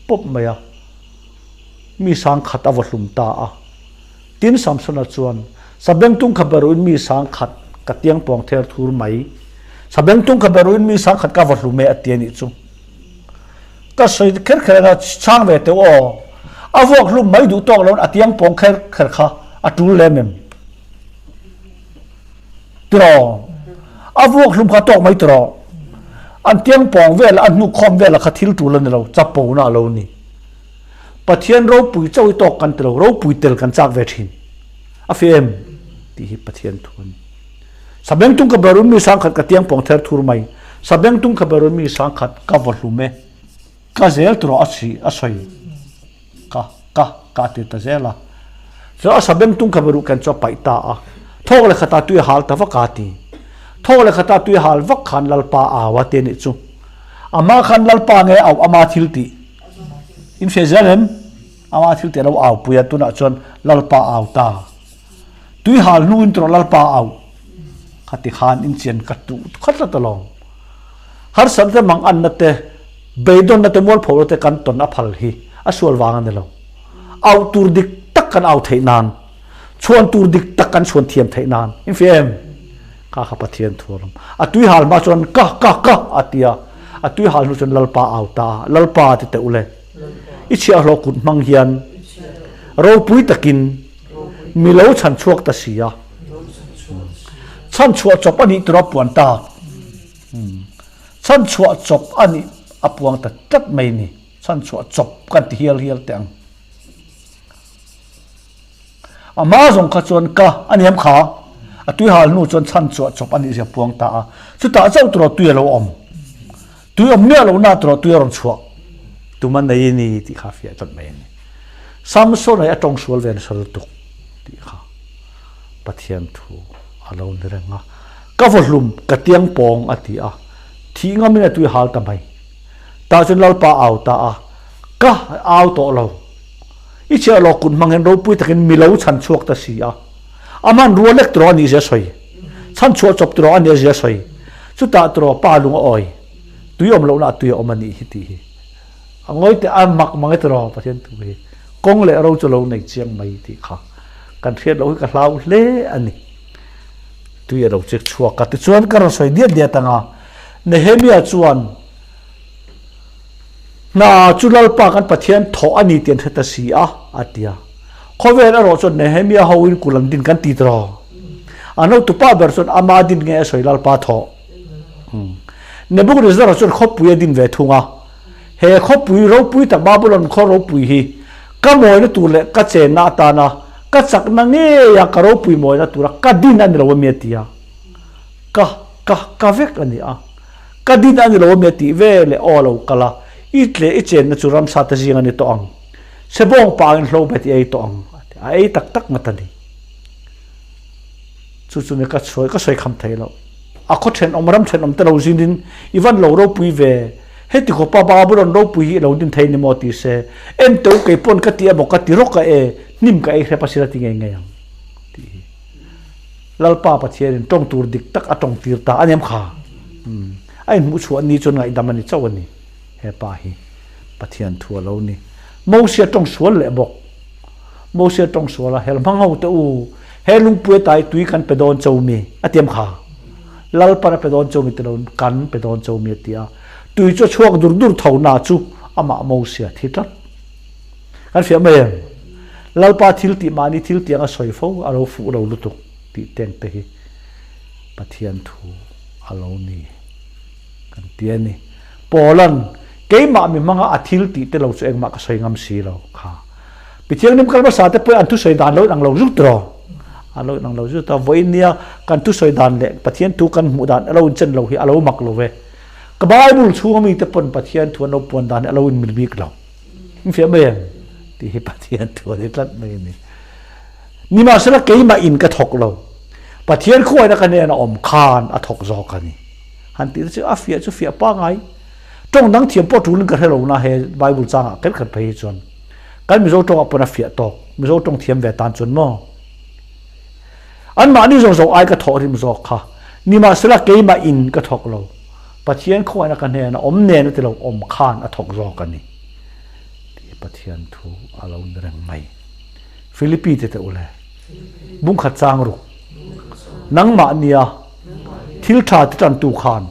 pop maya mi sang khat a vo hlum ta a tin samsona chuan sabeng tung khaberu mi sang khat ka tiang pong ther thur mai sabeng tung khaberu mi sang khat ka vo hlume atiani chu ka soi kher na chang ve te o a vok hlum mai du tok lon atiang pong kher kha atul lemem tro a vok hlum kha tok mai tro an tiang pong vel an nu khom vel kha thil tu lan lo chapo na lo ni pathian ro pui choi tok kan tro ro pui tel kan chak ve thin a fem ti hi pathian thun sabeng tung ka barun mi sang khat ka tiang pong ther thur mai sabeng tung ka barun mi sang khat ka vol lume ka zel tro a soi ka te ta zela so sabeng tung ka baru kan cho pai ta a thok le khata tu hal ta va ka ti thok le khata tu hal vak khan lalpa a wa te ni chu ama khan lalpa nge au ama thil ti in fe zalem ama thil te lo au puya tu na chon lalpa au ta tu hal nu in tro lalpa au khati khan in chen ka tu khatla ta long har san te mang an na te beidon na te mol phoro te kan ton a phal hi a sual wang an lo au tur dik tak kan au thei nan chuan tur dik tak kan chuan thiam thei nan in fem ka kha pathian thuram a tui hal ma chuan ka atia a tui hal nu chuan lalpa au ta lalpa ti te ule i chia hlo kut mang hian ro pui takin milo chan chuak ta sia chan chuak chop ani tra puan ta chan chuak chop ani apuang ta tat mai ni chan chuak chop kan ti hial teng ama zong kha chuan ka ani am kha a tui hal nu chuan chan chuak chop ani sia puang ta a chu ta chau tro tui lo om tui om ne lo na tro tui ron chuak tu man nei ni ti kha fia tat mai ni samso nei atong sual ven sol tuk ti kha pathian thu alo ni renga ka volum ka tiang pong ati a thi ngamina tui hal ta mai ta chun lalpa au ta a ka au to lo i che lo kun mangen ro pui takin milo chan chuak ta si a aman ro lek tro ni je soi chan chuak chop tro ani je soi chu ta tro pa lung oi tui om lo na tui om ani hi ti angoi te an mak mangai tro pathian tu hi kong le ro chu lo nei chiang mai ti kha kan thiet lo ka hlau le ani tui ro chek chuak ka ti chuan ka ro soi dia tanga nehemia chuan na chulal pa kan pathian tho ani tian theta si a atia khovel aro chon nehemia hoin kulang din kan ti tro ano tu pa berson ama din nge soilal pa tho nebuk rizar chon khopui din ve thunga he khopui ro pui ta babulon kho ro pui hi ka moi na tu le ka che na ta na ka chak na nge ya ka ro pui moi na tu ra ka din an ro me tia ka vek ani a ka din an ro me ti ve le olo kala itle ichen na churam sa ta jinga ni to ang sebong pa ang hlo beti ai to ang ai tak matani chu ne ka soi kham thailo a kho then omram then om ta lo jinin ivan lo ro pui ve heti ko pa ba bu ron ro pui lo din thai ni mo ti se em to ke pon ka ti abo ka ti ro ka e nim ka e hrepa sira ti nge yang ti lalpa pa thierin tong tur dik tak atong tir ta anem kha ai mu chu ani chon ngai damani chawani he pa hi pathian thu lo ni mo sia tong sual le bok mo sia tong suala hel mangau te u helung pu tai tui kan pe don chomi atiam kha lal para pe don chomi te don kan pe don chomi tia tui cho chuak dur thau na chu ama mo sia thitlat kan fia mai lalpa thil ti mani thil tianga soi fo alo fu lo lutuk ti teng te hi pathian thu alo ni kan tiani polan keima mi manga athil ti te lo chu engma ka soi ngam si lo kha pithiang nim kalma sa te poi an tu soi dan lo ang lo ruk tro alo nang lo ju ta voinia kan tu soi dan le pathian tu kan mu dan alo chen lo hi alo mak lo ve ka bible chu mi te pon pathian thu no pon dan alo in mi bik lo fia mai ti hi pathian thu ni tlat mai ni ma sala keima in ka thok lo pathian khoi na ka ne na om khan a thok zo ka ni han ti chu afia chu fia pa ngai trong dang thiam po tu lung ka hello na he bible changa kel khat phei chon kan mi zo tong apona fia to mi zo tong thiam ve tan chon mo an ma ni zo zo ai ka tho rim zo kha ni ma sala keima in ka thok lo pathian khoi na ka ne na om ne na ti lo om khan a thok zo ka ni ti pathian thu alo nrang mai philippi te ule bung khat chang ru nang ma nia thil tha ti tan tu khan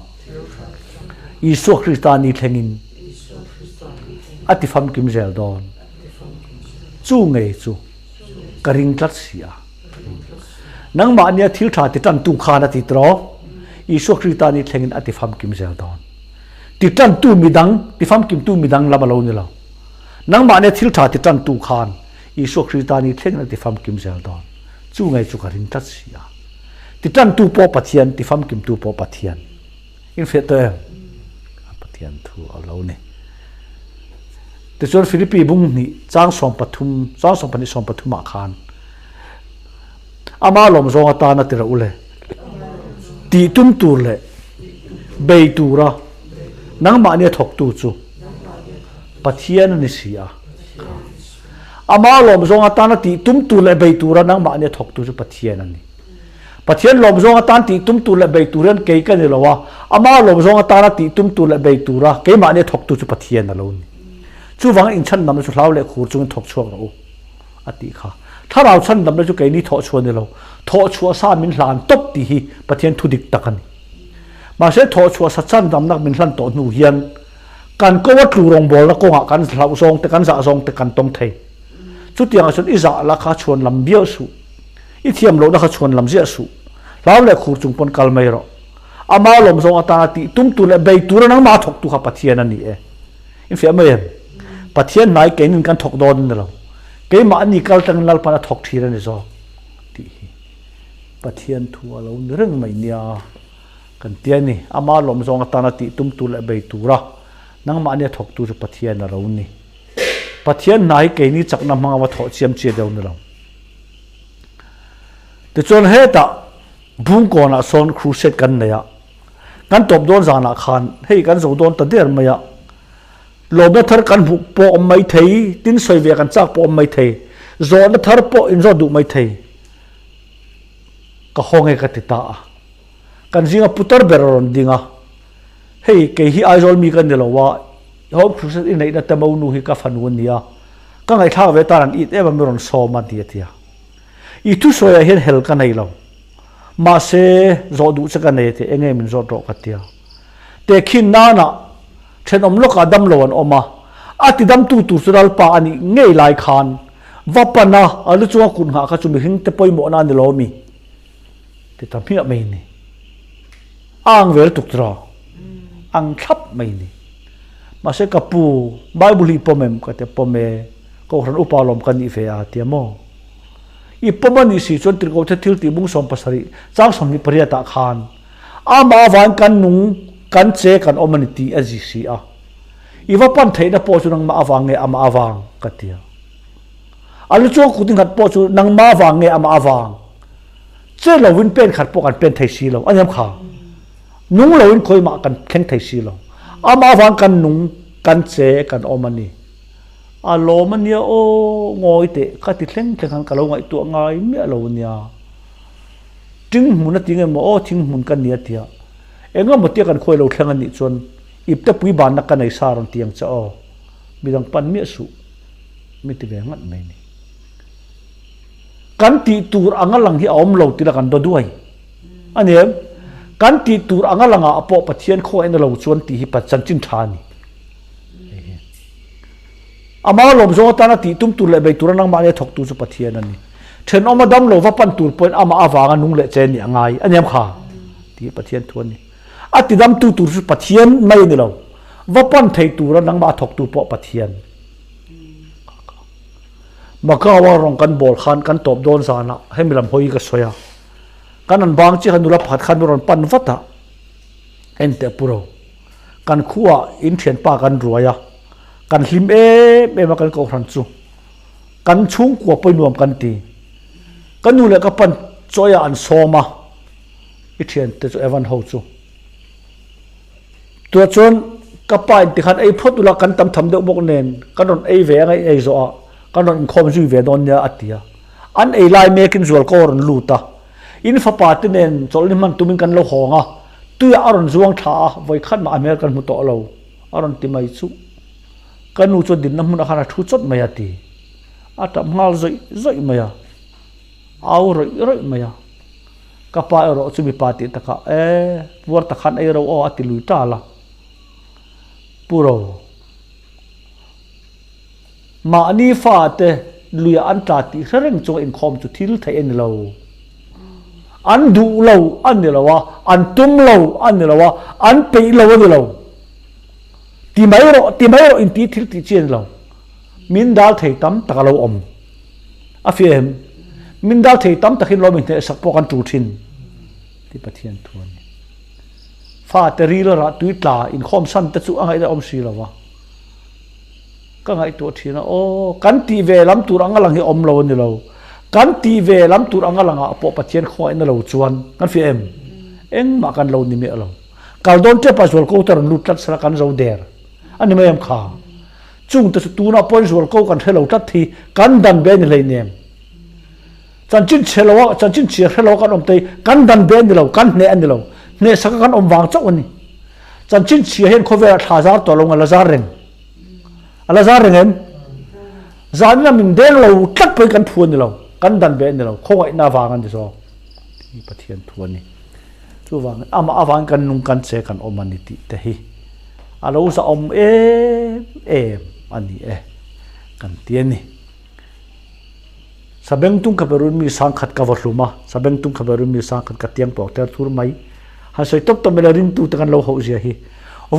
Isu Kristani thengin ati fam kim zel don chu ngei chu karing tlat sia nang ma nia thil tha ti tan tu khana ti tro Isu Kristani thengin ati fam kim zel don ti tan tu midang ti fam kim tu midang la balo ni lo nang ma nia thil tha ti tan tu khan Isu Kristani thengin ati fam kim zel don chu ngei chu karing tlat sia ti tan tu po pathian ti fam kim tu po pathian in fete pathian thu alo ne te chon philippi bung ni chang som pani som pathum a khan ama lom zonga ta na tira ule ti tum tur le bei tura nang ma ne thok tu chu pathian ni sia ama lom zonga ta na ti tum tur le bei tura nang ma ne thok tu chu pathian ani pathian lom zonga tan ti tum tu le bei turan ke ka ni lowa ama lom zonga ta na ti tum tu le bei tura ke ma ne thok tu chu pathian alo ni chu wang in chan nam chu hlau le khur chung thok chuak lo ati kha tharau chan nam le chu ke ni tho chuan ni lo tho chua sa min hlan top ti hi pathian thu dik takani ma se tho chua sa chan dam nak min hlan to nu hian kan ko wa tlu rong bol na ko nga kan hlau zong te kan za zong te kan tom thei chu tiang chun iza la kha chuan lam bia su i thiam lo na kha chuan lam zia su lau le khur chung pon kal mai ro ama lom zong ata ti tum tu le bei tur nang ma thok tu kha pathian ani e in fia mai pathian nai ke nin kan thok don ne lo ke ma ani kal tang lal pa thok thira ni zo ti pathian thu alo nreng mai nia kan tian ni ama lom zong ata na ti tum tu le bei tura nang ma ne thok tu pathian na ro ni pathian nai ke ni chakna ma wa tho chiam che deu ne lo te chon he ta bung ko na son crusade kan ne ya kan top don zana khan hei kan zo don ta der maya lobe thar kan bu po mai thei tin soi ve kan chak po mai thei zo na thar po in zo du mai thei ka honge ka ti ta kan jinga putar beron dinga hei ke hi aizol mi kan ne lo wa ho crusade in nei na ta mau nu hi ka fanun nia ka ngai tha ve taran it eba meron so ma ti tia i tu soya hian hel ka nei lo ma se zo du cha ka nei te enge min zo ro ka tia te khin na na then om loka dam lo an oma ati dam tu tu sural pa ani ngei lai khan vapana alu chuwa kun ha ka chumi hing te poi mo na ni lo mi te ta phia mai ni ang vel tuk tra ang thap mai ni ma se ka pu bible hi pomem ka te pome ko ran upalom kan ni fe a ti mo i pomani si chon tri ko the thil ti bung som pasari chang som ni pariata khan ama wan kan nung kan che kan omanity agc a iwa pan theina po chu nang ma awange ama awang katia alu chu kuting khat po chu nang ma wange ama awang che lovin pen khat po kan pen thei si lo anyam kha nung lovin khoi ma kan kheng thei si lo ama awang kan nung kan che kan omani alo mania o ngoi te khati thleng thleng kan lo ngai tu ngai mi alo nia ting mun na ting mo o ting mun kan nia tia enga motia kan khoi lo thlang ani chon ipta pui ban na kan ai saron tiang cha o midang pan mi su mi ti vengat mai ni kan ti tur angalang hi om lo ti la kan do duai anem kan ti tur angalanga apo pathian kho en lo chon ti hi pa chan chin thani ama lom zo ta na ti tum tu le be tur nang ma le thok tu chu pathian ani then oma dam lo va pan tur point ama awanga nung le chen ni angai aniam kha ti pathian thuan ni ati dam tu tur chu pathian mai ni lo va pan thei tur nang ma thok tu po pathian makawa rong kan bol khan kan top don sana hemilam hoi ka soya kan an bang chi hanula phat khan ron pan vata ente puro kan khuwa in thian pa kan ruaya kan hlim e ma kan ko hran chu kan chung ko poi nuam kan ti kan nu le ka pan choya an soma I thian te chu evan ho chu tu chon ka pa ti khan ei photula kan tam tham de bok nen kan ron ei ve ngai ei zo kan ron khom ju ve don ya atia an ei lai me kin zual ko ron luta in fa pa ti nen chol ni man tumin kan lo honga tu ya aron zuang tha voi khan ma american mu to lo aron ti mai chu kanu chu din na mun khana thu chot maya ti ata ngal zoi zoi maya au roi maya ka pa ro chu bi pa ti ta ka puar ta khan ei ro o ati lui ta la puro ma ani fa te luya an ta ti reng chu in khom chu thil thai en lo an du lo an ni lo wa an tum lo an ni lo wa an pe lo ni lo ti mai ro in ti thil ti chen lo min dal thei tam ta lo om a fiem min dal thei tam ta khin lo min te sak po kan tu thin ti pathian thuan fa te ri lo ra tuitla in khom san te chu angai da om si lo wa ka ngai to thina o kan ti ve lam tur angalang hi om lo ni lo kan ti ve lam tur angalanga po pathian khoi na lo chuan kan fiem eng ma kan lo ni me lo kal don te paswal ko tar lut tat sra kan zo der ani mayam kha chung te tu na pon zwal ko kan thelo tat thi kan dan be ni lei nem chan chin chelo chan chin chi hello kan om te kan dan be ni lo kan ne ani lo ne sak kan om wang chok ani chan chin chi hen kho ve thazar to lo ngala zar reng ala zar reng em zan na min deng lo tat pe kan thuan ni lo kan dan be ni lo kho ai na wang an so ti pathian thuan ni chu wang ama awang kan nung kan che kan om ani ti te hi alo sa om ani kan tian ni sabeng tung ka berun mi sang khat ka wahluma sabeng tung ka berun mi sang khat ka tiang pok ter thur mai ha soi top to melarin tu tan lo ho zia hi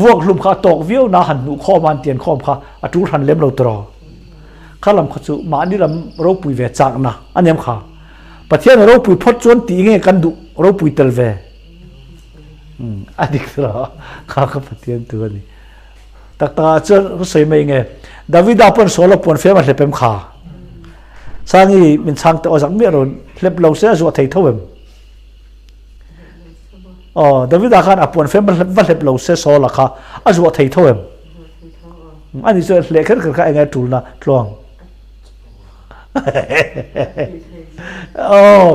wok hlum kha tok viu na han nu kho man tian khom kha atur han lem lo tro khalam kha chu ma ni ram ro pui ve chak na anem kha pathian ro pui phot chon ti nge kan du ro pui tel ve adik ra kha ka pathian tu ni tak ta chen sei mai nge david apon solo pon fe ma lepem kha sangi min sang te ozak mi ron lep lo se zo thei thowem david akhan apon fe ma lep lo se so la kha azo thei thowem ani so le kher kha enga tulna tlong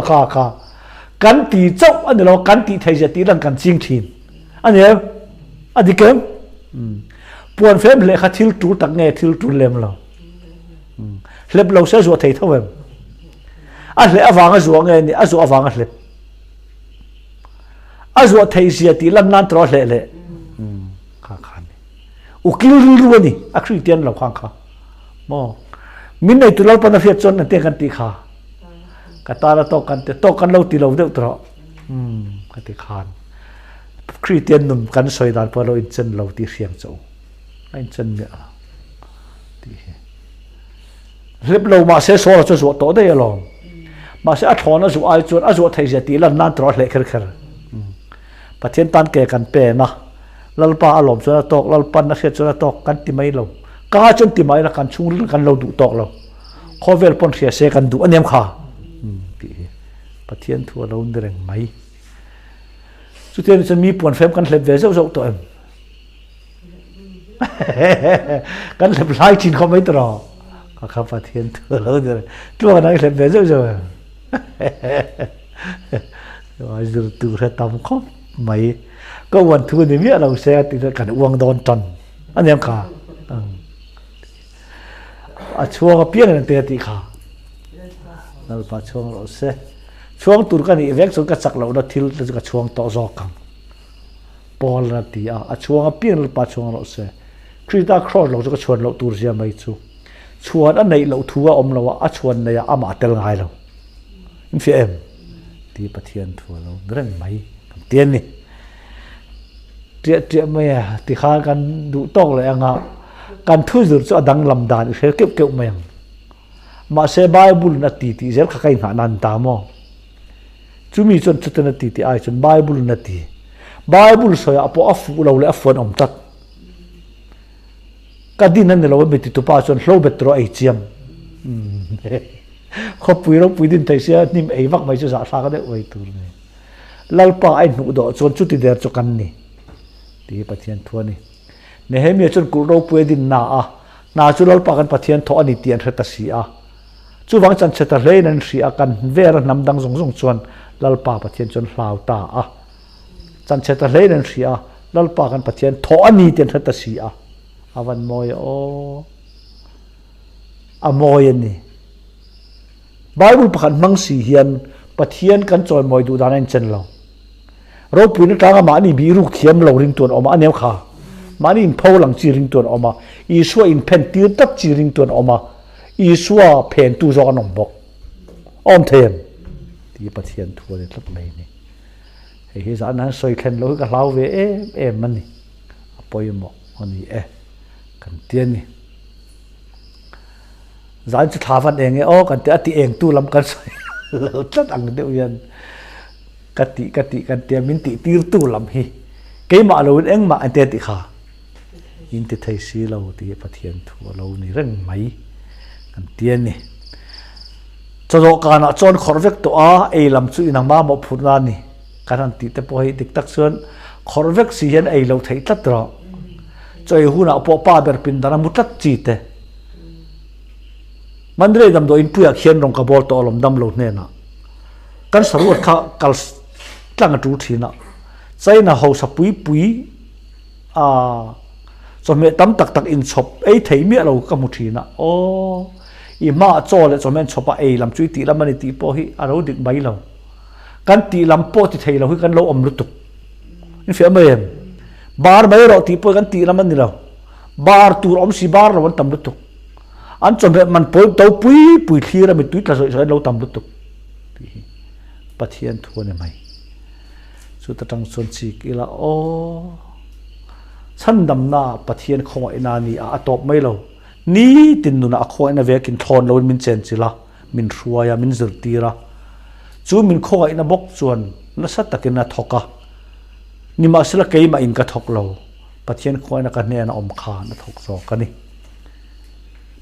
kha kan ti chok ani lo kan ti thei je ti lang kan ching thin ani adikem puan fem le kha thil tu tak nge thil tu lem lo lep lo se zo thei thowem a le awanga zo nge ni azo awanga lep azo thei sia ti lam nan tro le kha ni ukil ru ni a christian lo khang kha mo min nei tu lo pa na fiat chon na te kan ti kha ka ta la to kan lo ti lo de tro ka ti khan christian num kan soi dan pa lo in chen lo ti riang cho anh chân nhẹ thì lip lâu mà sẽ so cho ruột tổ đây rồi mà sẽ thon nó ruột ai ruột thấy gì tí lần nan trọ lệ khэр khэр và thiên tan kề cắn bè na lal pa alom cho nó tóc lal pan nó sẽ cho nó tóc cắn tim mấy lâu cá chân tim mấy là cắn chung cắn lâu đủ tóc lâu khó về pon sẽ cắn đủ anh em khá thì và thiên thua lâu đi rèn mấy chú tiên chân mi pon phèm cắn lẹp về dâu dâu tụi em kan lep lai chin không mấy trò có khắp phát hiện thừa lâu rồi chua này lep về rồi rồi từ ra tầm khóc mấy cóวันthu thì biết là xe thì cả uang đòn tròn anh em cả chua cái piên này tiền thì cả nó bắt chuông rồi xe chuông từ cái này vét xuống cái sạc lẩu nó thiếu là cái chuông to gió căng bò là thì chuông cái piên là bắt chuông rồi xe khi ta cross lo cái chuồn lo tur sia mai chu chuan an nei lo thua om lo a chuan nei ama tel ngai lo in fi em ti pathian thua lo reng mai tian ni tiệt mai ti kha kan du tok le anga kan thu zur chu adang lam dan khe kep kep mai ma se bible na ti zel kha kai na nan ta mo chumi chon chutana ti ai chon bible na ti bible soya apo afu lo le afon om tak kadin nan lo be ti tu pa chon hlo betro ai chiam kho pui ro pui din tai sia nim ei vak mai chu za sa ka de oi tur ne lalpa ai nu do chon chu ti der chu kan ni ti pathian thua ni nehemia chon kul ro pui din na chu lalpa kan pathian tho ani tian thata si a chu wang chan cheta hle nan ri a kan ver nam dang zong zong chuan lalpa pathian chon hlau ta a chan cheta hle nan ri a lalpa kan pathian tho ani tian thata si a avan moi o a moi ni bible pakhan mang si hian pathian kan choi moi du dan en chen lo ro pui na tanga ma ni bi ruk thiam lo ring ton oma anew kha mani in phau lang chi ring ton oma isua in pen tir tak chi ring ton oma isua pen tu zo anom bok om them ti pathian thua le tlap mai ni he za na soi khen lo ka hlau ve em mani apoi mo ani kan tian ni zan chu thavan eng o kan te ati eng tu lam kan soi lo tlat ang de uyan kati kan te min ti tir tu lam hi ke ma lo eng ma ante ti kha in te thai si lo ti pathian thu lo ni reng mai kan tian ni chodo kana chon khorvek to a ei lam chu inang ma mo phurna ni karan ti te po hi dik tak chuan khorvek si hian ei lo thei tlat ro choi huna po pa ber pin dana mutat chi te mandre dam do in puya khian rong ka bol to lom dam lo hne na kan saruat kha kal tlang tu thina chaina ho sa pui a so me tam tak in chop ei thei mi lo ka mu thina o i ma cho le so men chopa ei lam chui ti lam ani ti po hi a ro dik bai lo kan ti lam po ti thei lo hi kan lo om lu tuk in fi amem bar bai ro ti po kan ti lam ani lo bar tur om si bar lo tam lu tuk an chon be man po to pui thira mi tu tla so lo tam lu tuk pathian thu ne mai chu ta tang chon chi kila o chan dam na pathian khoi na ni a top mai lo ni tin nu na khoi na ve kin thon lo min chen chila min ruaya min zir tira chu min khoi na bok chuan na sat takin na thoka ni ma sila ke ma in ka thok lo pathian khoi na ka ne na om kha na thok zo ka ni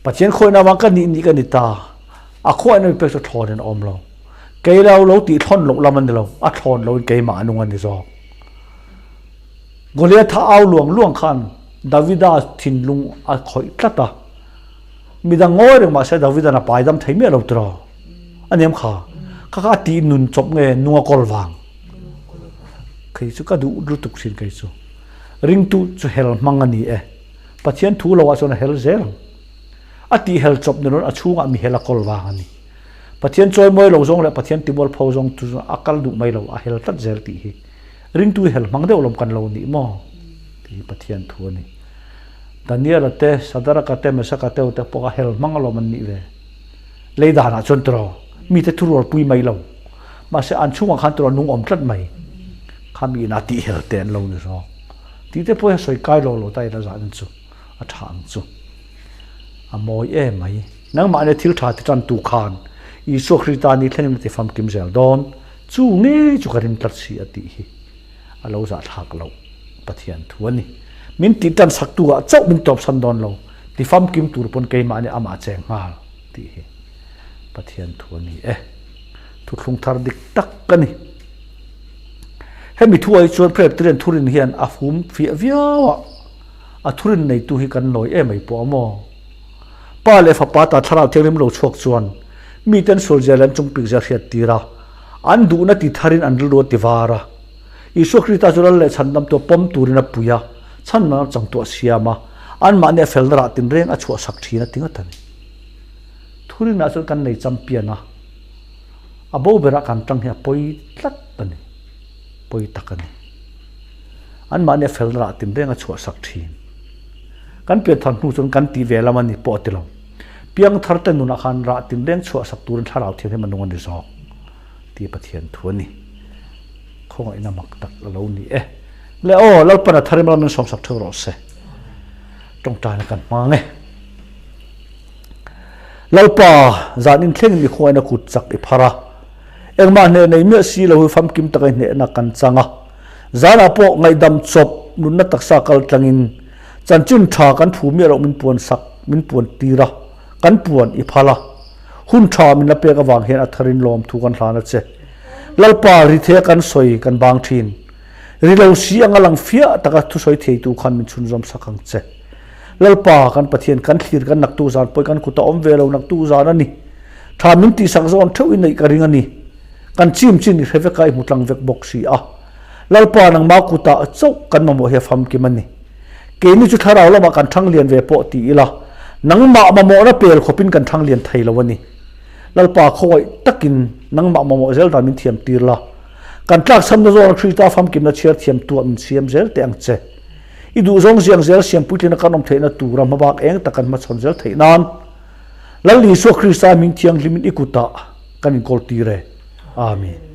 pathian khoi na wa ka ni ka ni ta a khoi na pe so thon en om lo ke lo ti thon lo laman lo a thon lo ke ma anu ngani zo Goliath tha au luang khan Davida thin lung a khoi tlata midang ngoi reng ma se Davida na pai dam thei me lo tra anem kha ka ti nun chop nge nuwa kol wang kai chu ka du tuk sin kai chu ring tu chu hel mangani pathian thu lo wa chon hel zel ati hel chop ne ron a chunga mi hela kol wang ani pathian choi moi lo zong le pathian tibol phau zong tu akal du mai lo a hel tat zel ti hi ring tu hel mang de olom kan lo ni mo ti pathian thu ni Daniel te sadara ka te mesa ka te te poka hel mang lo man ni ve leida na chon tro mi te thuror pui mai lo ma se an chunga khan tro nung om tlat mai khami na ti hel ten lo ni so ti te po soi kai lo tai ra zan chu a thang chu a moi mai nang ma ne thil tha ti tan tu khan Isu Krista ni thlenim te fam kim zel don chu nge chu karim tlat si ati hi alo za thak lo pathian thuani min ti tan sak tu a chau min top san don lo ti fam kim tur pon ke ma ne ama cheng ngal ti hi pathian thuani thu thlung thar dik tak kani hemi thuai chuan prep tren thurin hian a fum fi viawa a thurin nei tu hi kan loi mai po mo pa le fa pa ta thara therim lo chok chuan mi ten soldier lan chung pik za khiat tira an du na ti tharin an ru ti wara Isu Krista chural le chandam to pom turina puya chan na chang to siama an ma ne fel ra tin reng a chu sak thina tinga tan thurin na chul kan nei championa abo bera kan tang he poi tlat tani poi takani an ma ne fel ra tin reng a chu sak thin kan pe than nu chun kan ti vela mani po tilo piang thar te nuna khan ra tin leng chua sak tur tharau thiam he manung ani zo ti pathian thuani khongai na mak tak lo ni le o lo pana tharim lam som sak thoro se tong ta na kan mange lalpa zanin thleng ni khoina kut chak I phara engma ne nei me si lo fam kim takai ne na kan changa zana po ngai dam chop nun na taksa kal tlangin chanchun tha kan phu mi ro min puan sak min puan tira kan puan I phala hun tha min na pe ka wang hen atharin lom thu kan hlana che lalpa ri the kan soi kan bang thin ri lo si angalang fia taka thu soi thei tu khan min chun zom sakang che lalpa kan pathian kan thlir kan nak tu zan poi kan kuta om velo nak tu zan ani tha min ti sang zon theu nei ka ring ani kan chim chin ni heve kai mutlang vek box si a lalpa nang ma kuta chok kan mamo he fam ki mani ke ni chu tharau lama kan thang lian ve po ti ila nang ma mamo na pel khopin kan thang lian thai lawani lalpa khoi takin nang ma mamo zel da min thiam tir la kan tlak sam na zon thrita fam kim na chiar thiam tu am siam zel te ang che I du zong ziang zel siam putin kan om theina tu ram ma bak eng takan ma chon zel theinan lal li so Krista min thiang limin ikuta kan kol ti re amen